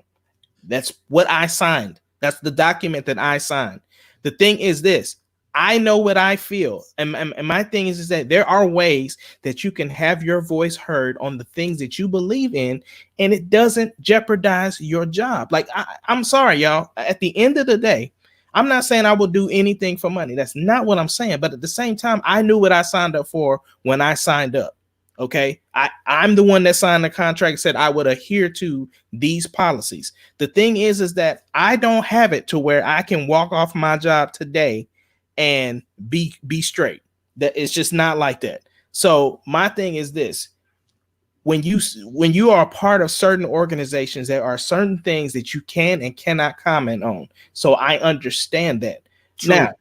That's what I signed. That's the document that I signed. The thing is this: I know what I feel. And my thing is that there are ways that you can have your voice heard on the things that you believe in, and it doesn't jeopardize your job. Like, I'm sorry, y'all. At the end of the day, I'm not saying I will do anything for money. That's not what I'm saying. But at the same time, I knew what I signed up for when I signed up. Okay. I'm the one that signed the contract and said I would adhere to these policies. The thing is that I don't have it to where I can walk off my job today and be straight. That it's just not like that. So my thing is this: when you are a part of certain organizations, there are certain things that you can and cannot comment on. So I understand that. True. Now,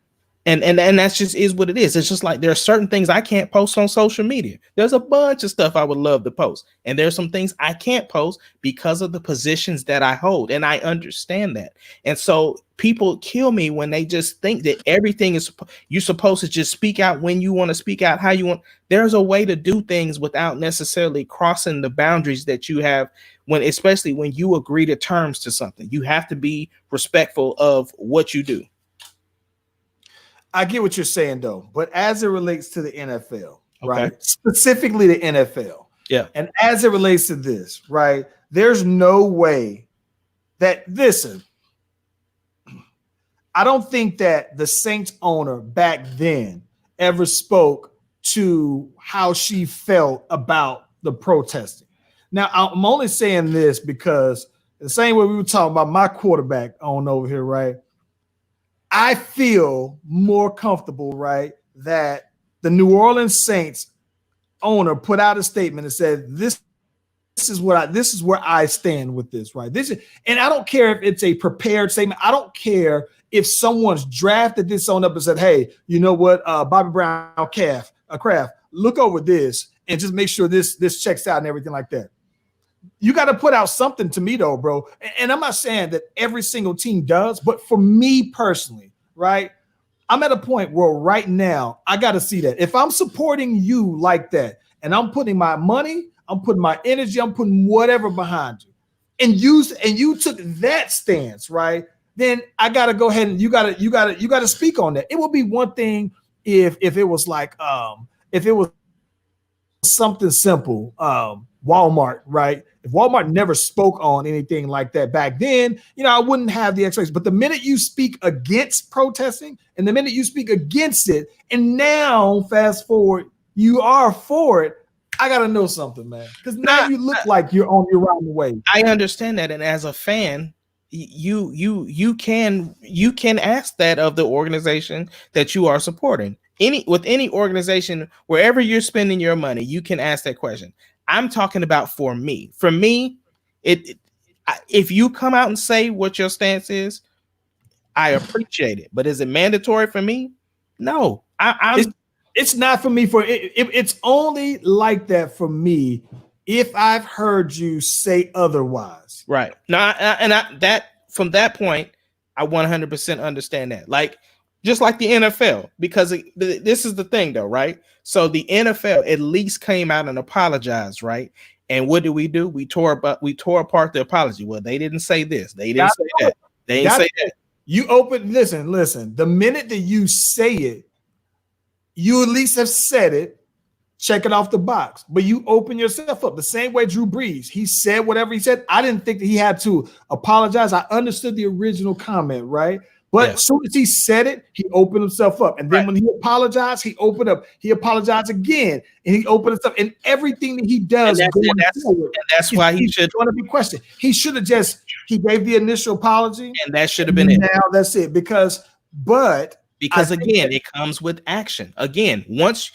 and that's just is what it is. It's just like there are certain things I can't post on social media. There's a bunch of stuff I would love to post, and there's some things I can't post because of the positions that I hold, and I understand that. And so people kill me when they just think that everything is you're supposed to just speak out when you want to speak out, how you want. There's a way to do things without necessarily crossing the boundaries that you have especially when you agree to terms to something. You have to be respectful of what you do. I get what you're saying, though, but as it relates to the NFL, right? Specifically the NFL. Yeah. And as it relates to this, right? There's no way that, listen, I don't think that the Saints owner back then ever spoke to how she felt about the protesting. Now, I'm only saying this because the same way we were talking about my quarterback on over here, right? I feel more comfortable, right, that the New Orleans Saints owner put out a statement and said, this is where I stand with this, right? And I don't care if it's a prepared statement. I don't care if someone's drafted this on up and said, hey, you know what, Bobby Brown Kraft, look over this and just make sure this checks out and everything like that. You got to put out something to me, though, bro. And I'm not saying that every single team does, but for me personally, right, I'm at a point where right now I got to see that. If I'm supporting you like that and I'm putting my money, I'm putting my energy, I'm putting whatever behind you, and you took that stance, right, then I got to go ahead and you got to speak on that. It would be one thing if it was like if it was something simple, Walmart, right? If Walmart never spoke on anything like that back then, I wouldn't have the expectation. But the minute you speak against protesting and the minute you speak against it, and now fast forward, you are for it, I got to know something, man. Because now you look like you're on your right way. I understand that. And as a fan, you can ask that of the organization that you are supporting. With any organization, wherever you're spending your money, you can ask that question. I'm talking about for me. For me, if you come out and say what your stance is, I appreciate it. But is it mandatory for me? No. It's not for me. It's only like that for me if I've heard you say otherwise. Right. Now, that from that point, I 100% understand that. Like, just like the NFL, because this is the thing, though, right? So the NFL at least came out and apologized, right? And what did we do? We tore apart the apology. Well, they didn't say this. They didn't say that. They didn't say that. You listen. The minute that you say it, you at least have said it. Check it off the box, but you open yourself up the same way Drew Brees. He said whatever he said. I didn't think that he had to apologize. I understood the original comment, right? But as soon as he said it, he opened himself up. And then when he apologized, he opened up. He apologized again, and he opened himself. And everything that he does, that's why he should want to be questioned. He should have he gave the initial apology, and that should have been it. Now that's it. Because again, it comes with action. Again, once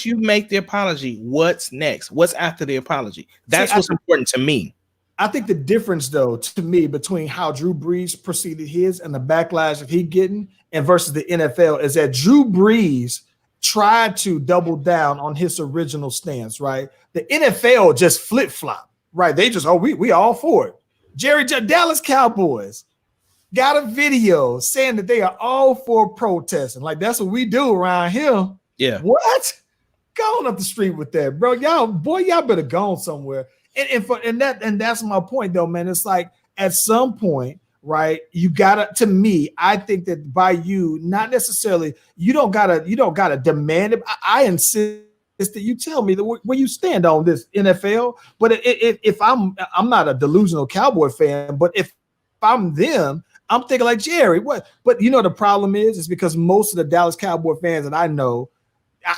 you make the apology, what's next? What's after the apology? That's what's important to me. I think the difference, though, to me, between how Drew Brees proceeded his and the backlash that he getting and versus the NFL is that Drew Brees tried to double down on his original stance, right? The NFL just flip-flop, right? They just, we all for it. Dallas Cowboys got a video saying that they are all for protesting. Like, that's what we do around here. Yeah. What? Going up the street with that, bro. Y'all better go somewhere. And that's my point, though, man. It's like at some point, right? You gotta. To me, I think that by you, not necessarily, you don't gotta demand it. I insist that you tell me where you stand on this NFL. But if I'm not a delusional Cowboy fan, but if I'm them, I'm thinking like Jerry. What? But the problem is because most of the Dallas Cowboy fans that I know.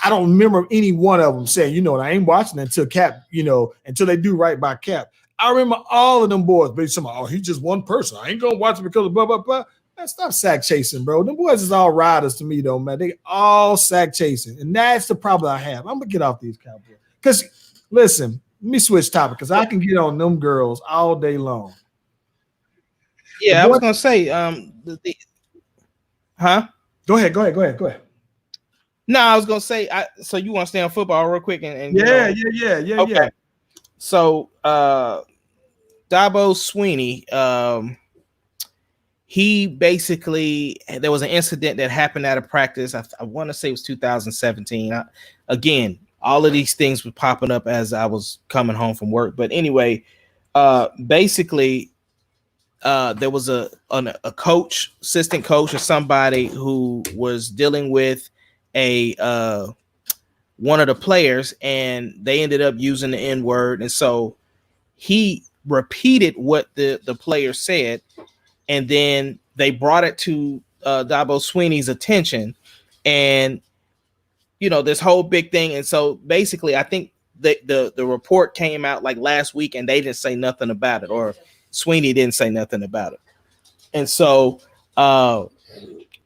I don't remember any one of them saying, I ain't watching until Cap, until they do right by Cap. I remember all of them boys basically saying, he's just one person. I ain't going to watch it because of blah, blah, blah. Man, stop sack chasing, bro. Them boys is all riders to me, though, man. They all sack chasing. And that's the problem I have. I'm going to get off these Cowboys. Because, listen, let me switch topic because I can get on them girls all day long. Yeah, I was going to say, Go ahead. No, I was gonna say. So you want to stay on football real quick and yeah. Okay. So Dabo Swinney, he basically there was an incident that happened at a practice. I want to say it was 2017. Again, all of these things were popping up as I was coming home from work. But anyway, basically, there was a coach, assistant coach, or somebody who was dealing with one of the players, and they ended up using the N-word, and so he repeated what the player said, and then they brought it to Dabo Swinney's attention, and this whole big thing. And so basically I think the report came out like last week, and they didn't say nothing about it, or Swinney didn't say nothing about it. And so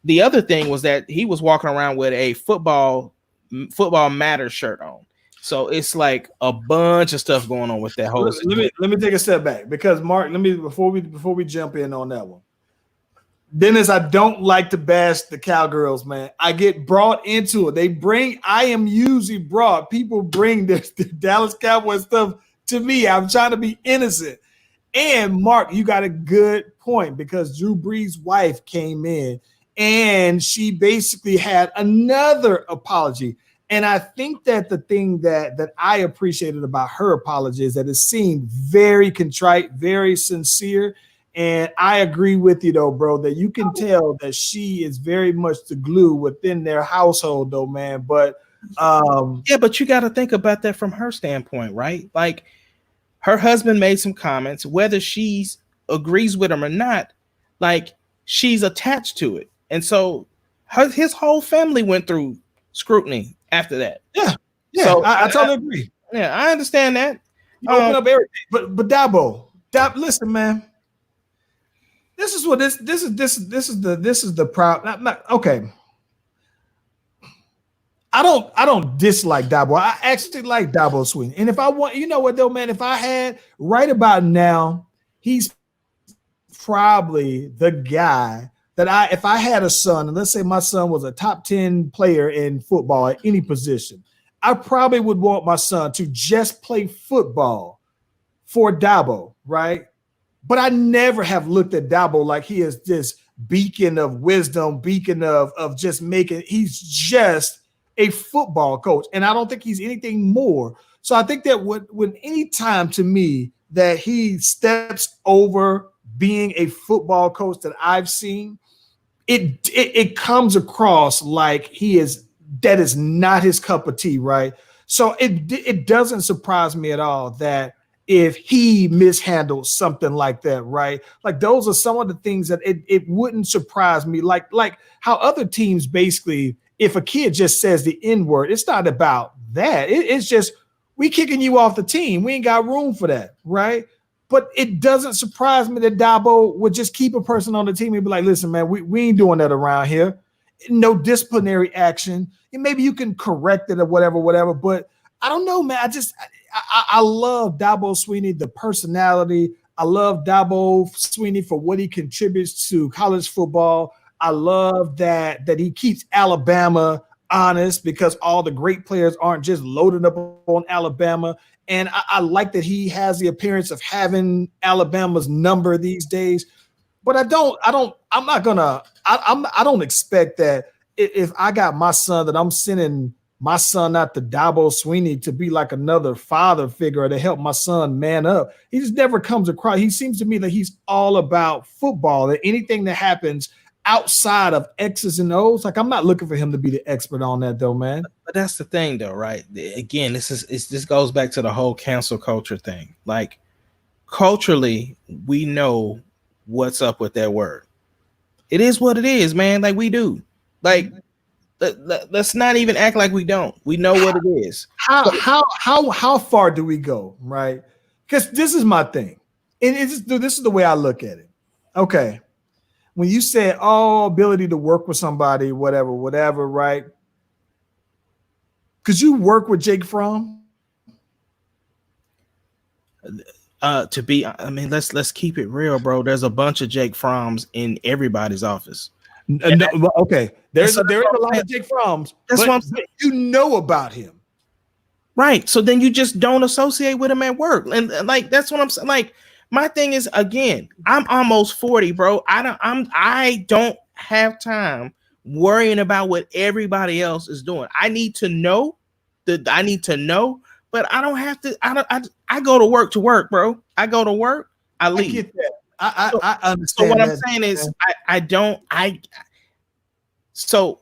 the other thing was that he was walking around with a football matter shirt on. So it's like a bunch of stuff going on with that whole. Let me take a step back because Mark, before we jump in on that one. Dennis, I don't like to bash the Cowgirls, man. I get brought into it. I am usually brought. People bring the Dallas Cowboys stuff to me. I'm trying to be innocent. And Mark, you got a good point because Drew Brees' wife came in and she basically had another apology. And I think that the thing that I appreciated about her apology is that it seemed very contrite, very sincere. And I agree with you, though, bro, that you can tell that she is very much the glue within their household, though, man. But but you got to think about that from her standpoint, right? Like her husband made some comments, whether she agrees with him or not, like she's attached to it. And so his whole family went through scrutiny after that. Yeah. So I totally agree. Yeah, I understand that. You open up everything. But Dabo, listen, man. This is the problem. Okay. I don't dislike Dabo. I actually like Dabo Swinney. And if I want, you know what though, man, if I had right about now, he's probably the guy that if I had a son, and let's say my son was a top 10 player in football at any position, I probably would want my son to just play football for Dabo, right? But I never have looked at Dabo like he is this beacon of wisdom, beacon of just making, he's just a football coach. And I don't think he's anything more. So I think that when any time to me that he steps over being a football coach that I've seen, it comes across like that is not his cup of tea, right? So it doesn't surprise me at all that if he mishandled something like that, right? Like those are some of the things that it wouldn't surprise me. Like how other teams basically, if a kid just says the N-word, it's not about that. It's just, we kicking you off the team. We ain't got room for that, right? But it doesn't surprise me that Dabo would just keep a person on the team and be like, listen, man, we ain't doing that around here. No disciplinary action. And maybe you can correct it or whatever. But I don't know, man. I love Dabo Swinney, the personality. I love Dabo Swinney for what he contributes to college football. I love that he keeps Alabama honest because all the great players aren't just loaded up on Alabama. And I like that he has the appearance of having Alabama's number these days. But I don't expect that if I got my son that I'm sending my son out to Dabo Swinney to be like another father figure to help my son man up. He just never comes across. He seems to me like he's all about football, that anything that happens outside of X's and O's, like I'm not looking for him to be the expert on that though, man. But that's the thing though, right? Again, this goes back to the whole cancel culture thing. Like culturally, we know what's up with that word. It is what it is, man. Like we do. Like let's not even act like we don't. We know what it is. How far do we go, right? Because this is my thing, and this is the way I look at it. Okay, when you say, ability to work with somebody, whatever, right? Because you work with Jake Fromm. Let's keep it real, bro. There's a bunch of Jake Fromms in everybody's office. No, okay, there is a lot of Jake Fromms. That's what I'm saying. You know about him, right? So then you just don't associate with him at work, and like that's what I'm saying. Like my thing is, again, I'm almost 40, bro. I don't have time worrying about what everybody else is doing. I need to know, but I don't have to. I go to work, bro. I go to work. I leave. I get that. I understand. So what I'm saying is, So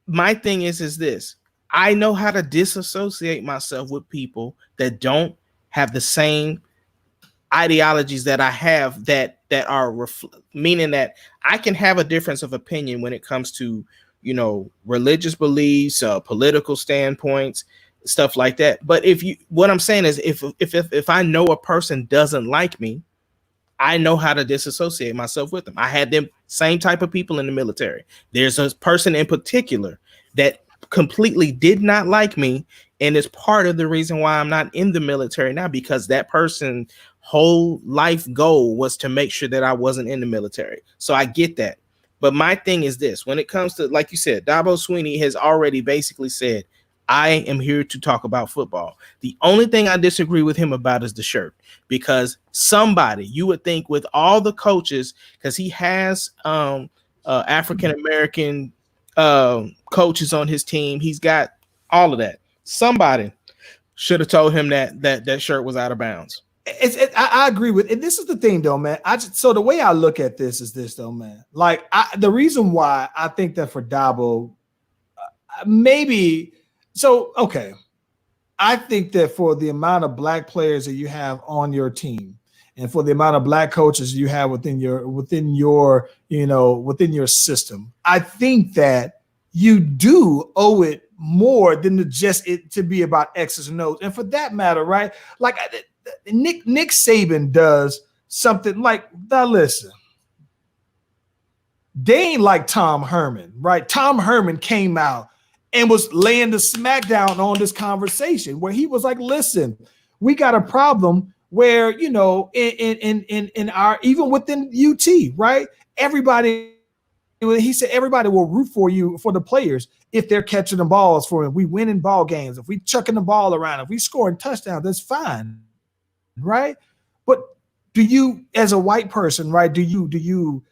my thing is this: I know how to disassociate myself with people that don't have the same ideologies that I have, that are meaning that I can have a difference of opinion when it comes to, religious beliefs, political standpoints, stuff like that. But what I'm saying is, if I know a person doesn't like me, I know how to disassociate myself with them. I had them same type of people in the military. There's a person in particular that completely did not like me, and it's part of the reason why I'm not in the military now, because that person's whole life goal was to make sure that I wasn't in the military. So I get that. But my thing is this: when it comes to, like you said, Dabo Swinney has already basically said, I am here to talk about football. The only thing I disagree with him about is the shirt, because you would think with all the coaches, because he has African-American coaches on his team, he's got all of that. Somebody should have told him that shirt was out of bounds. I agree with, and this is the thing though, man. So the way I look at this is this though, man. Like the reason why I think that for Dabo, maybe. So, okay, I think that for the amount of black players that you have on your team, and for the amount of black coaches you have within your system, I think that you do owe it more than to be about X's and O's. And for that matter, right? Like Nick Saban does something like, now listen, they ain't like Tom Herman, right? Tom Herman came out and was laying the smackdown on this conversation where he was like, listen, we got a problem where, you know, in our, even within UT, right? Everybody, he said everybody will root for you, for the players, if they're catching the balls for him. We winning ball games. If we chucking the ball around, if we scoring touchdowns, that's fine, right? But do you, as a white person, right? Are you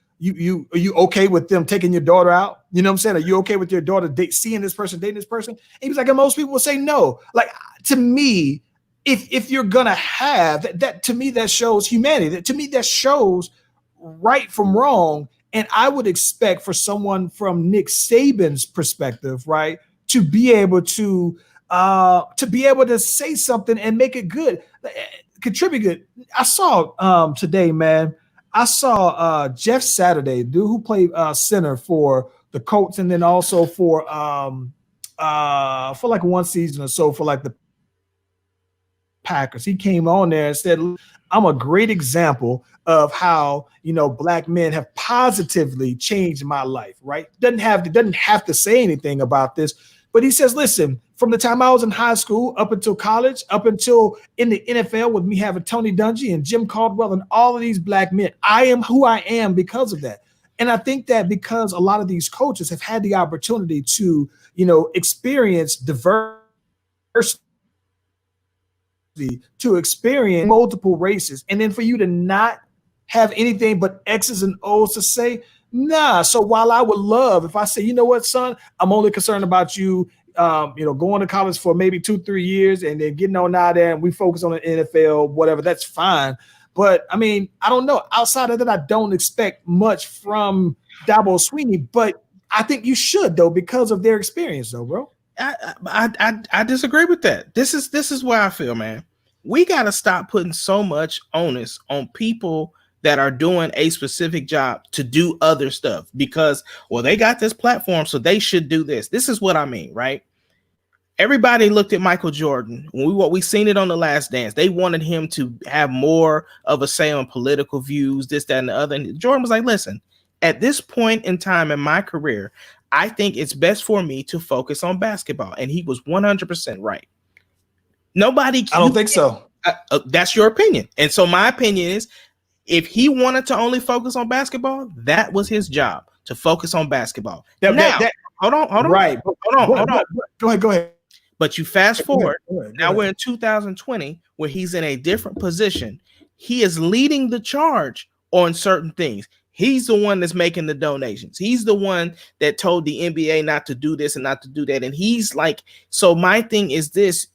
okay with them taking your daughter out? You know what I'm saying? Are you okay with your daughter seeing this person, dating this person? And he was like, and most people will say no. Like, to me, if you're gonna have that, to me that shows humanity. That, to me, that shows right from wrong. And I would expect for someone from Nick Saban's perspective, right, to be able to say something and make it good, contribute good. I saw today, man. I saw Jeff Saturday, dude who played center for the Colts, and then also for like one season or so for like the Packers. He came on there and said, I'm a great example of how, you know, black men have positively changed my life, right? Doesn't have to say anything about this, but he says, listen, from the time I was in high school up until college, up until in the NFL with me having Tony Dungy and Jim Caldwell and all of these black men, I am who I am because of that. And I think that because a lot of these coaches have had the opportunity to, you know, experience diversity, to experience multiple races, and then for you to not have anything but X's and O's to say, nah. So while I would love if I say, you know what, son, I'm only concerned about you, you know, going to college for maybe 2-3 years and then getting on out there and we focus on the NFL, whatever, that's fine. But I mean, I don't know. Outside of that, I don't expect much from Dabo Swinney, but I think you should, though, because of their experience, though, bro. I disagree with that. This is where I feel, man. We got to stop putting so much onus on people that are doing a specific job to do other stuff because, well, they got this platform, so they should do this. This is what I mean, right? Everybody looked at Michael Jordan. When we seen it on The Last Dance, they wanted him to have more of a say on political views, this, that, and the other. And Jordan was like, listen, at this point in time in my career, I think it's best for me to focus on basketball. And he was 100% right. Nobody. I don't think so. That's your opinion. And so my opinion is, if he wanted to only focus on basketball, that was his job, to focus on basketball. Hold on. Right. Hold on. Go ahead. But you fast forward. Now we're in 2020 where he's in a different position. He is leading the charge on certain things. He's the one that's making the donations. He's the one that told the NBA not to do this and not to do that. And he's like, so my thing is this,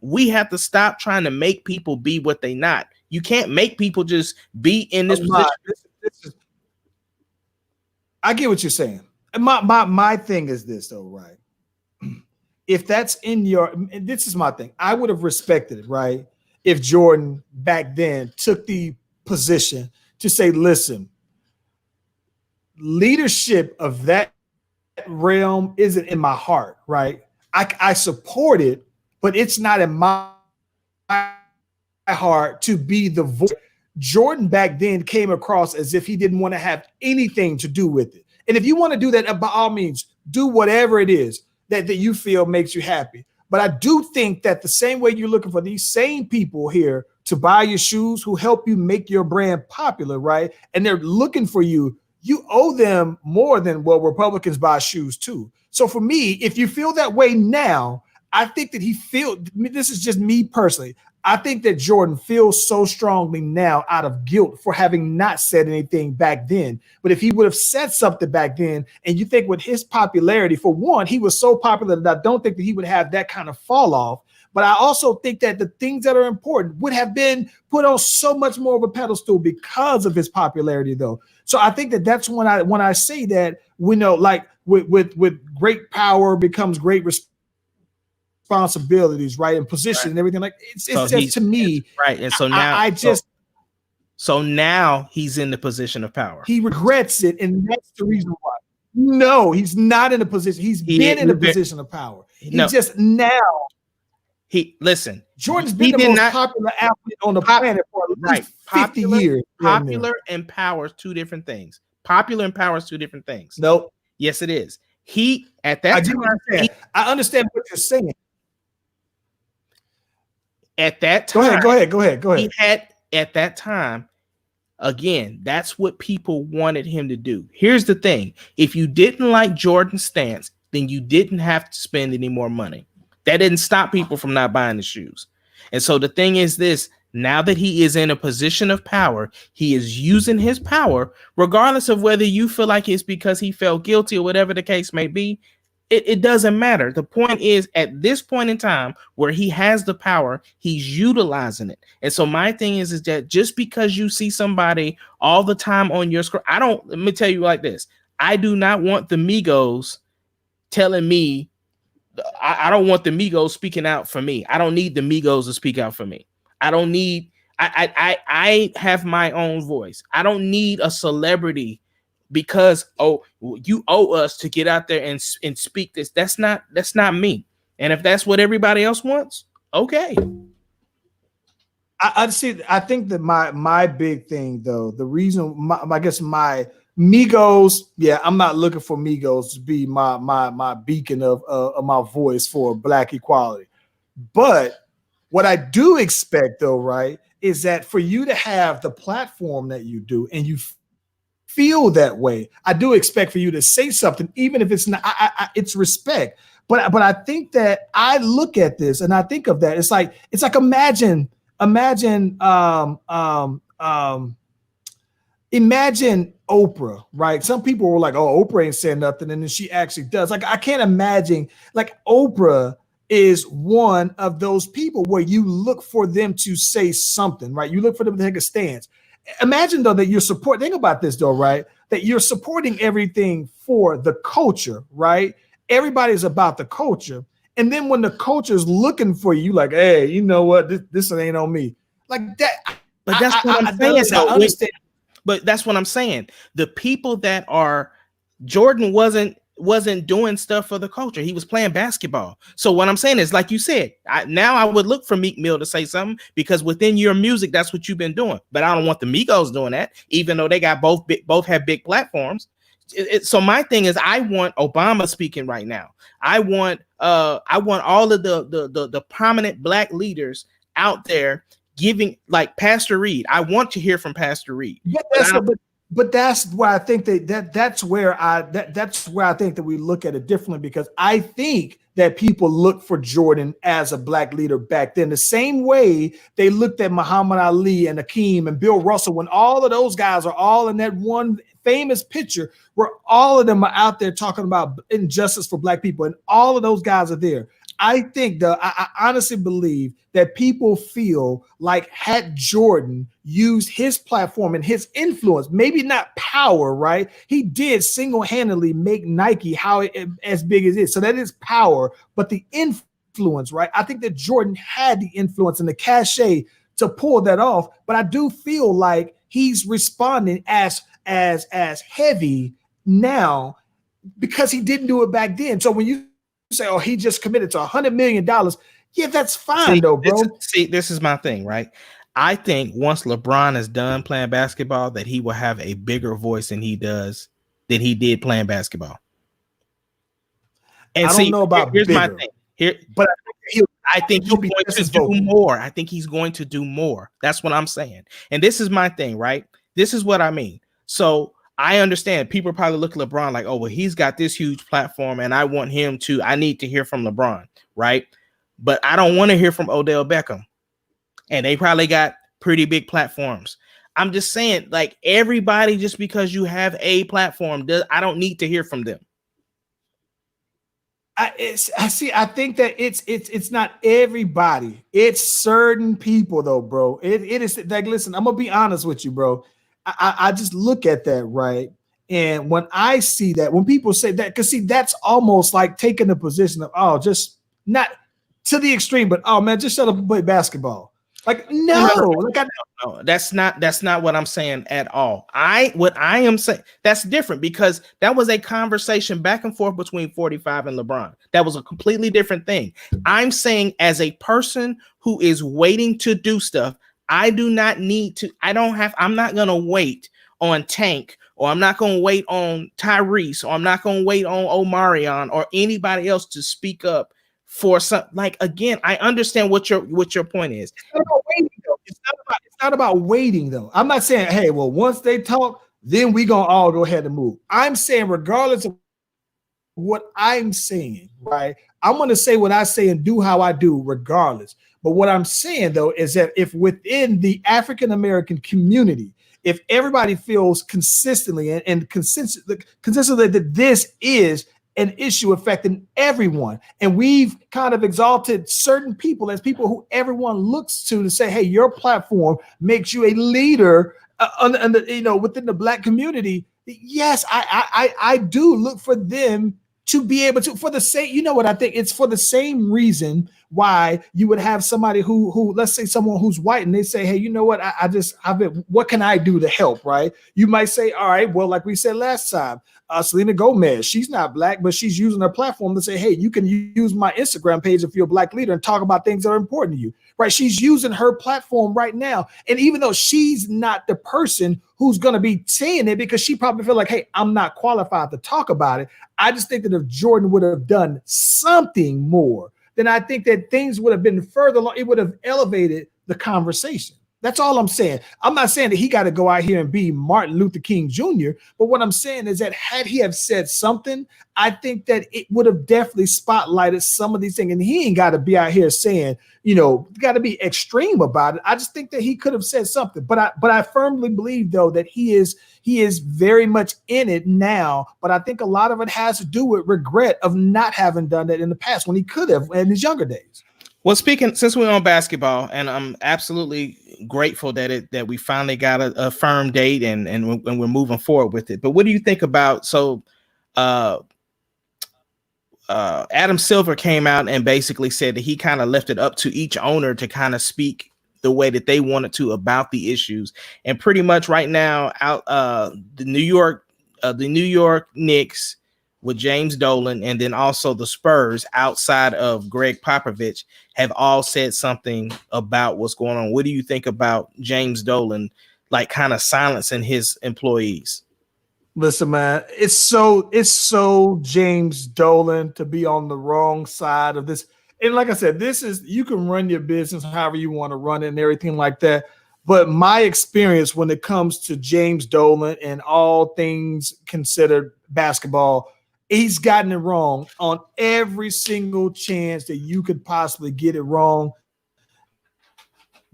we have to stop trying to make people be what they not. You can't make people just be in this position. I get what you're saying. My thing is this, though, right? If that's in your, and this is my thing, I would have respected it, right? If Jordan back then took the position to say, listen, leadership of that realm isn't in my heart, right? I support it, but it's not in my heart to be the voice. Jordan back then came across as if he didn't want to have anything to do with it. And if you want to do that, by all means, do whatever it is that you feel makes you happy. But I do think that the same way you're looking for these same people here to buy your shoes who help you make your brand popular, right? And they're looking for you, you owe them more than, well, Republicans buy shoes too. So for me, if you feel that way now, I think that this is just me personally, I think that Jordan feels so strongly now out of guilt for having not said anything back then. But if he would have said something back then, and you think with his popularity, for one, he was so popular that I don't think that he would have that kind of fall off. But I also think that the things that are important would have been put on so much more of a pedestal because of his popularity, though. So I think that that's when I say that, we know, like with great power becomes great responsibilities, right, and position, right, and everything. Like it's just, to me, right. And so now so now he's in the position of power. He regrets it, and that's the reason why. No, he's not in a position. He's been in a position of power. Just now. Jordan's been the most popular athlete on the planet for at least 50 years. Popular and power is two different things. Popular and power is two different things. Nope. Yes, it is. He at that time. I understand what you're saying. At that time, go ahead. He had at that time. Again, that's what people wanted him to do. Here's the thing. If you didn't like Jordan's stance, then you didn't have to spend any more money. That didn't stop people from not buying the shoes. And so the thing is this, now that he is in a position of power, he is using his power, regardless of whether you feel like it's because he felt guilty or whatever the case may be. It doesn't matter. The point is, at this point in time where he has the power, he's utilizing it. And so my thing is that just because you see somebody all the time on your screen, let me tell you like this. I do not want the Migos telling me, I don't want the Migos speaking out for me. I don't need the Migos to speak out for me. I have my own voice. I don't need a celebrity because you owe us to get out there and speak this. That's not me. And if that's what everybody else wants, okay. I see. I think that my big thing though, the reason I guess my Migos, yeah, I'm not looking for Migos to be my beacon of my voice for Black equality. But what I do expect though, right, is that for you to have the platform that you do and you feel that way, I do expect for you to say something, even if it's not. It's respect. But I think that I look at this and I think of that. It's like imagine Oprah, right? Some people were like, "Oh, Oprah ain't saying nothing," and then she actually does. Like I can't imagine. Like Oprah is one of those people where you look for them to say something, right? You look for them to take a stance. Imagine though that you're supporting. Think about this though, right? That you're supporting everything for the culture, right? Everybody's about the culture, and then when the culture is looking for you, like, hey, you know what? This ain't on me, like that. But that's what I'm saying. I understand. But that's what I'm saying. The people that are Jordan wasn't doing stuff for the culture. He was playing basketball. So what I'm saying is, like you said, I would look for Meek Mill to say something because within your music, that's what you've been doing. But I don't want the Migos doing that, even though they got both have big platforms. So my thing is, I want Obama speaking right now. I want all of the prominent Black leaders out there giving, like Pastor Reed. I want to hear from Pastor Reed. But that's where I think that's where I think that we look at it differently, because I think that people look for Jordan as a Black leader back then, the same way they looked at Muhammad Ali and Akeem and Bill Russell, when all of those guys are all in that one famous picture where all of them are out there talking about injustice for Black people, and all of those guys are there. I think I honestly believe that people feel like had Jordan used his platform and his influence, maybe not power, right? He did single-handedly make Nike as big as it is. So that is power, but the influence, right? I think that Jordan had the influence and the cachet to pull that off, but I do feel like he's responding as heavy now because he didn't do it back then. So when you say, "Oh, he just committed to $100 million," yeah, that's fine though, bro. This is my thing, right? I think once LeBron is done playing basketball, that he will have a bigger voice than he did playing basketball. And I don't know about here's bigger, my thing. But I think he's going to do more. I think he's going to do more. That's what I'm saying. And this is my thing, right? This is what I mean. So I understand people probably look at LeBron like, oh, well, he's got this huge platform and I need to hear from LeBron, right? But I don't want to hear from Odell Beckham. And they probably got pretty big platforms. I'm just saying, like, everybody, just because you have a platform, I don't need to hear from them. I think that it's not everybody. It's certain people though, bro. It is like, listen, I'm gonna be honest with you, bro. I just look at that, right? And when I see that, when people say that, because see, that's almost like taking the position of, oh, just not to the extreme, but oh man, just shut up and play basketball. Like, no, that's not what I'm saying at all. What I am saying, that's different, because that was a conversation back and forth between 45 and LeBron. That was a completely different thing. I'm saying, as a person who is waiting to do stuff, I do not need to. I'm not going to wait on Tank, or I'm not going to wait on Tyrese, or I'm not going to wait on Omarion or anybody else to speak up for some, like, again, I understand what your point is. It's not about waiting, though. It's not about waiting, though. I'm not saying, hey, well, once they talk, then we gonna all go ahead and move. I'm saying, regardless of what I'm saying, right? I'm gonna say what I say and do how I do, regardless. But what I'm saying, though, is that if within the African American community, if everybody feels consistently and consistently that this is an issue affecting everyone, and we've kind of exalted certain people as people who everyone looks to say, hey, your platform makes you a leader within the Black community. Yes, I do look for them to be able to, for the same, you know what I think? It's for the same reason why you would have somebody who let's say someone who's white, and they say, hey, you know what? I've been, what can I do to help, right? You might say, all right, well, like we said last time, Selena Gomez, she's not Black, but she's using her platform to say, hey, you can use my Instagram page if you're a Black leader and talk about things that are important to you, right? She's using her platform right now. And even though she's not the person who's going to be saying it, because she probably feel like, hey, I'm not qualified to talk about it. I just think that if Jordan would have done something more, then I think that things would have been further along. It would have elevated the conversation. That's all I'm saying. I'm not saying that he got to go out here and be Martin Luther King Jr., but what I'm saying is that had he have said something, I think that it would have definitely spotlighted some of these things. And he ain't got to be out here saying, got to be extreme about it. I just think that he could have said something. But I firmly believe, though, that he is very much in it now. But I think a lot of it has to do with regret of not having done that in the past when he could have in his younger days. Well, speaking, since we're on basketball, and I'm absolutely grateful that we finally got a firm date and we're moving forward with it. But what do you think about, Adam Silver came out and basically said that he kind of left it up to each owner to kind of speak the way that they wanted to about the issues. And pretty much right now, the New York Knicks with James Dolan, and then also the Spurs outside of Greg Popovich have all said something about what's going on. What do you think about James Dolan, like, kind of silencing his employees? Listen, man, it's so James Dolan to be on the wrong side of this. And like I said, you can run your business however you want to run it and everything like that. But my experience when it comes to James Dolan and all things considered basketball, he's gotten it wrong on every single chance that you could possibly get it wrong.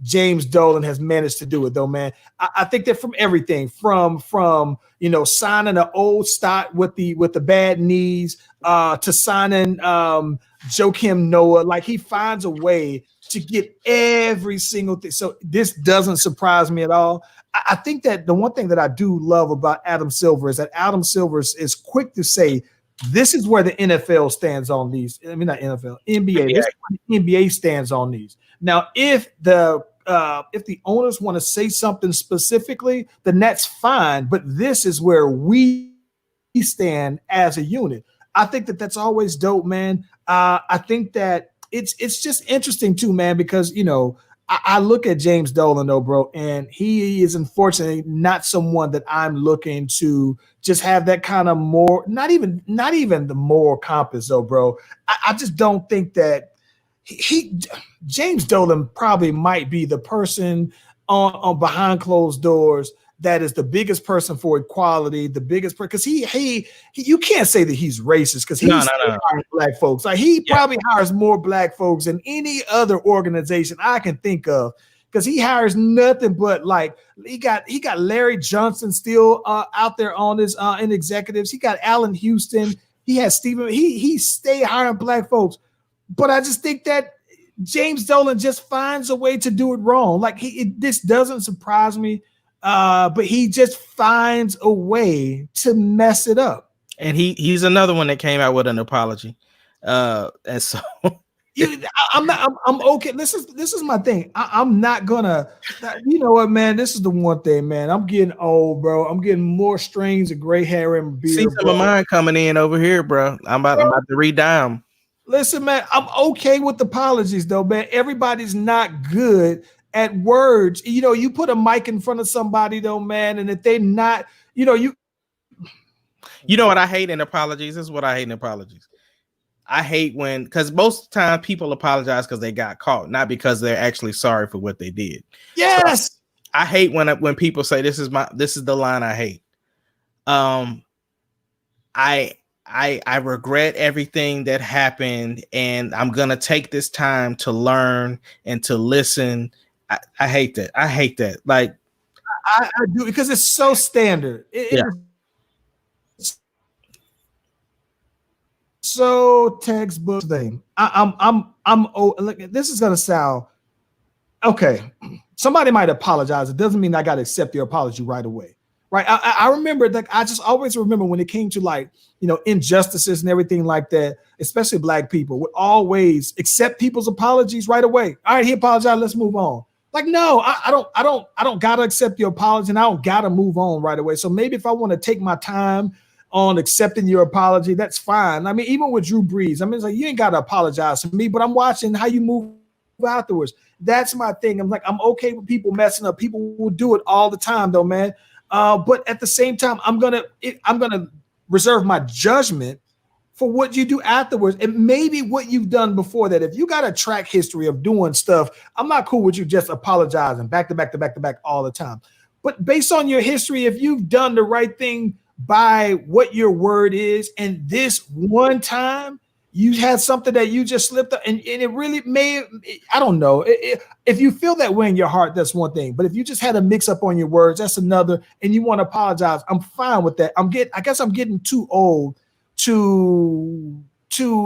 James Dolan has managed to do it, though, man. I think that from everything, from signing an old stock with the bad knees, to signing Joakim Noah, like, he finds a way to get every single thing. So this doesn't surprise me at all. I think that the one thing that I do love about Adam Silver is that Adam Silver is quick to say, this is where the NFL stands on these. I mean, not NFL, NBA. This is where the NBA stands on these. Now, if the owners want to say something specifically, then that's fine. But this is where we stand as a unit. I think that that's always dope, man. I think that it's just interesting too, man, because I look at James Dolan, though, bro, and he is unfortunately not someone that I'm looking to just have that kind of not even the moral compass, though, bro. I just don't think that James Dolan probably might be the person on behind closed doors that is the biggest person for equality, the biggest person, because he you can't say that he's racist, because he's hiring Black folks. Like, he probably hires more Black folks than any other organization I can think of, because he hires nothing but, like, he got Larry Johnson still out there on his in executives. He got Allen Houston. He has Stephen. He stay hiring Black folks, but I just think that James Dolan just finds a way to do it wrong. Like, this doesn't surprise me. But he just finds a way to mess it up. And he's another one that came out with an apology. And so I'm okay. This is my thing. I'm not gonna, you know what, man, this is the one thing, man. I'm getting old, bro. I'm getting more strings of gray hair and beard. See some of mine coming in over here, bro. I'm about to read down. Listen, man, I'm okay with apologies, though, man. Everybody's not good at words. You put a mic in front of somebody, though, man, and if they're not, you know what I hate in apologies? This is what I hate in apologies. I hate when, because most of the time people apologize because they got caught, not because they're actually sorry for what they did. Yes. So I hate when people say this is the line I hate. I regret everything that happened, and I'm gonna take this time to learn and to listen. I hate that. I hate that. Like I do, because it's so standard. It is so textbook thing. Look, this is gonna sound okay. Somebody might apologize. It doesn't mean I got to accept your apology right away. Right. I remember that. I just always remember when it came to, like, injustices and everything like that, especially Black people would always accept people's apologies right away. All right, he apologized. Let's move on. Like, no, I don't gotta accept your apology, and I don't gotta move on right away. So maybe if I want to take my time on accepting your apology, that's fine. I mean, even with Drew Brees, I mean, it's like, you ain't gotta apologize to me, but I'm watching how you move afterwards. That's my thing. I'm like, I'm okay with people messing up. People will do it all the time, though, man. But at the same time, I'm gonna reserve my judgment for what you do afterwards, and maybe what you've done before that. If you got a track history of doing stuff, I'm not cool with you just apologizing back to back to back to back all the time. But based on your history, if you've done the right thing by what your word is, and this one time you had something that you just slipped up, and it really I don't know. If you feel that way in your heart, that's one thing. But if you just had a mix up on your words, that's another, and you want to apologize, I'm fine with that. I guess I'm getting too old to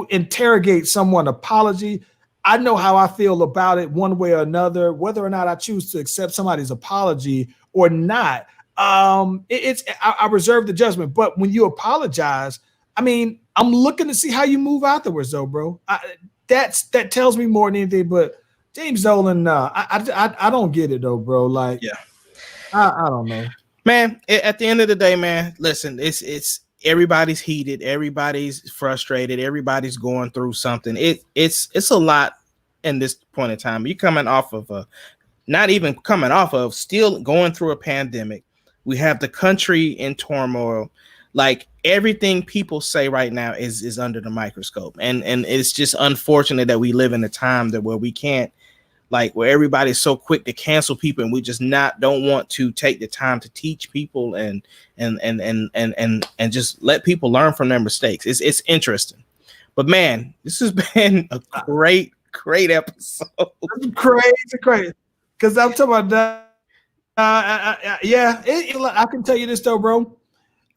interrogate someone's apology. I know how I feel about it one way or another, whether or not I choose to accept somebody's apology or not. I reserve the judgment. But when you apologize, I mean, I'm looking to see how you move afterwards, though, bro. That tells me more than anything. But James Dolan, I don't get it, though, bro. Like, yeah, I don't know, man. At the end of the day, man, listen, it's everybody's heated, everybody's frustrated, everybody's going through something. It's a lot in this point in time. You're coming off of not even coming off of, still going through a pandemic. We have the country in turmoil. Like, everything people say right now is under the microscope, and it's just unfortunate that we live in a time that where we can't, like, where everybody's so quick to cancel people, and we just don't want to take the time to teach people and just let people learn from their mistakes. It's interesting, but man, this has been a great episode. Crazy, because I'm talking about that. I can tell you this, though, bro.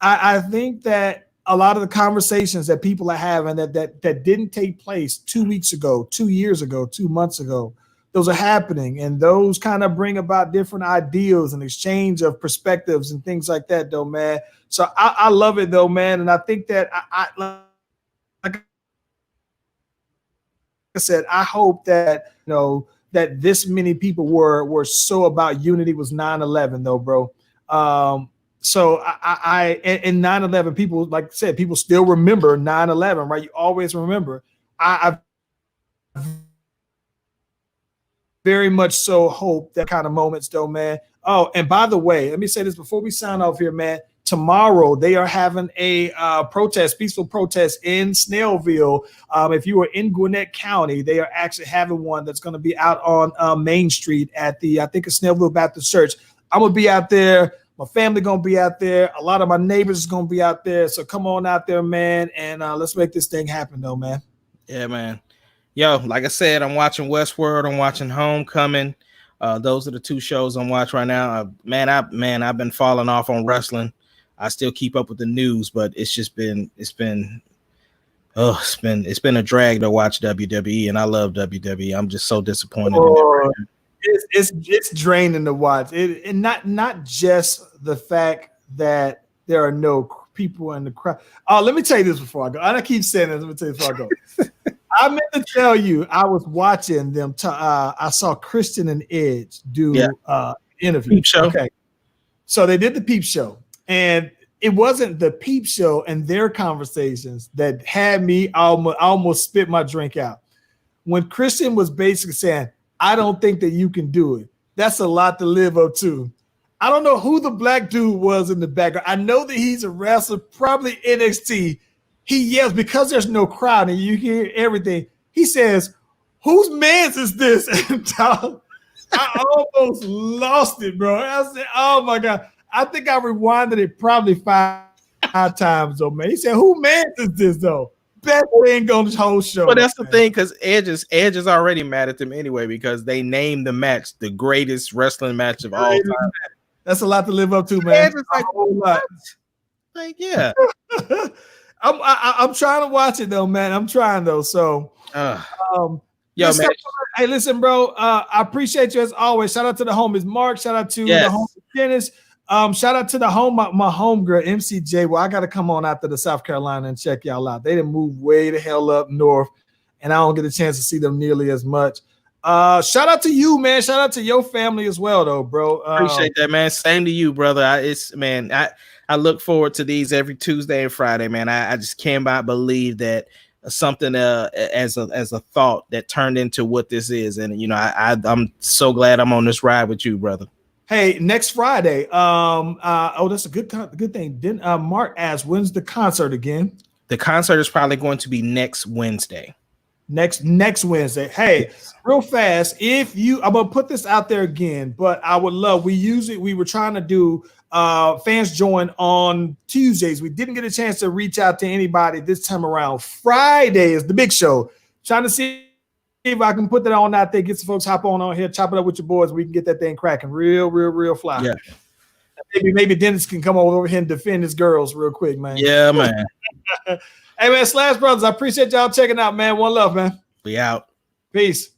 I think that a lot of the conversations that people are having that didn't take place 2 weeks ago, 2 years ago, 2 months ago, those are happening, and those kind of bring about different ideals and exchange of perspectives and things like that, though, man. So I love it, though, man. And I think that like I said, I hope that, that this many people were so about unity was 9/11, though, bro. So in 9/11, people, like I said, people still remember 9/11, right? You always remember. I very much so hope that kind of moments, though, man. Oh, and by the way, let me say this before we sign off here, man. Tomorrow they are having a peaceful protest in Snellville. If you are in Gwinnett County, they are actually having one that's going to be out on Main Street at I think it's Snellville Baptist Church. I'm gonna be out there. My family gonna be out there. A lot of my neighbors is gonna be out there. So come on out there, man, and let's make this thing happen, though, man. Yeah, man. Yo, like I said, I'm watching Westworld. I'm watching Homecoming. Those are the two shows I'm watching right now. I've been falling off on wrestling. I still keep up with the news, but it's been a drag to watch WWE, and I love WWE. I'm just so disappointed in it. It's draining to watch it, and not just the fact that there are no people in the crowd. Let me tell you this before I go. I keep saying this. Let me tell you before I go. I meant to tell you, I was watching them. I saw Christian and Edge do interview. Peep show. Okay, so they did the Peep Show, and it wasn't the Peep Show and their conversations that had me almost spit my drink out. When Christian was basically saying, I don't think that you can do it. That's a lot to live up to. I don't know who the black dude was in the background. I know that he's a wrestler, probably NXT. he yells because there's no crowd and you hear everything. He says, "Whose man's is this?" And I almost lost it, bro. I said, "Oh my God." I think I rewinded it probably five times, though, man. He said, "Who man's is this, though?" Best thing on this whole show. But that's the thing, because Edge is already mad at them anyway, because they named the match the greatest wrestling match of all time. That's a lot to live up to, man. Edge is like, a whole lot. Like, yeah. I'm trying to watch it though, man. I'm trying though. So, yo, man. Hey, listen, bro. I appreciate you as always. Shout out to the homies, Mark. Shout out to the homies, Dennis. Shout out to the my homegirl, MCJ. Well, I got to come on out to the South Carolina and check y'all out. They didn't move way the hell up north, and I don't get a chance to see them nearly as much. Shout out to you, man. Shout out to your family as well, though, bro. Appreciate that, man. Same to you, brother. I look forward to these every Tuesday and Friday, man. I just cannot believe that something as a thought that turned into what this is, and I'm so glad I'm on this ride with you, brother. Hey, next Friday. That's a good thing. Didn't Mark asked, when's the concert again? The concert is probably going to be next Wednesday. Next Wednesday. Hey, real fast, I'm gonna put this out there again, but I would love. We were trying to do fans join on Tuesdays. We didn't get a chance to reach out to anybody this time around. Friday is the big show. Trying to see if I can put that on out there, get some folks hop on here, chop it up with your boys. We can get that thing cracking real fly. Yeah. Maybe Dennis can come over here and defend his girls real quick, man. Yeah, man. Hey, man, Slash Brothers, I appreciate y'all checking out, man. One love, man. We out. Peace.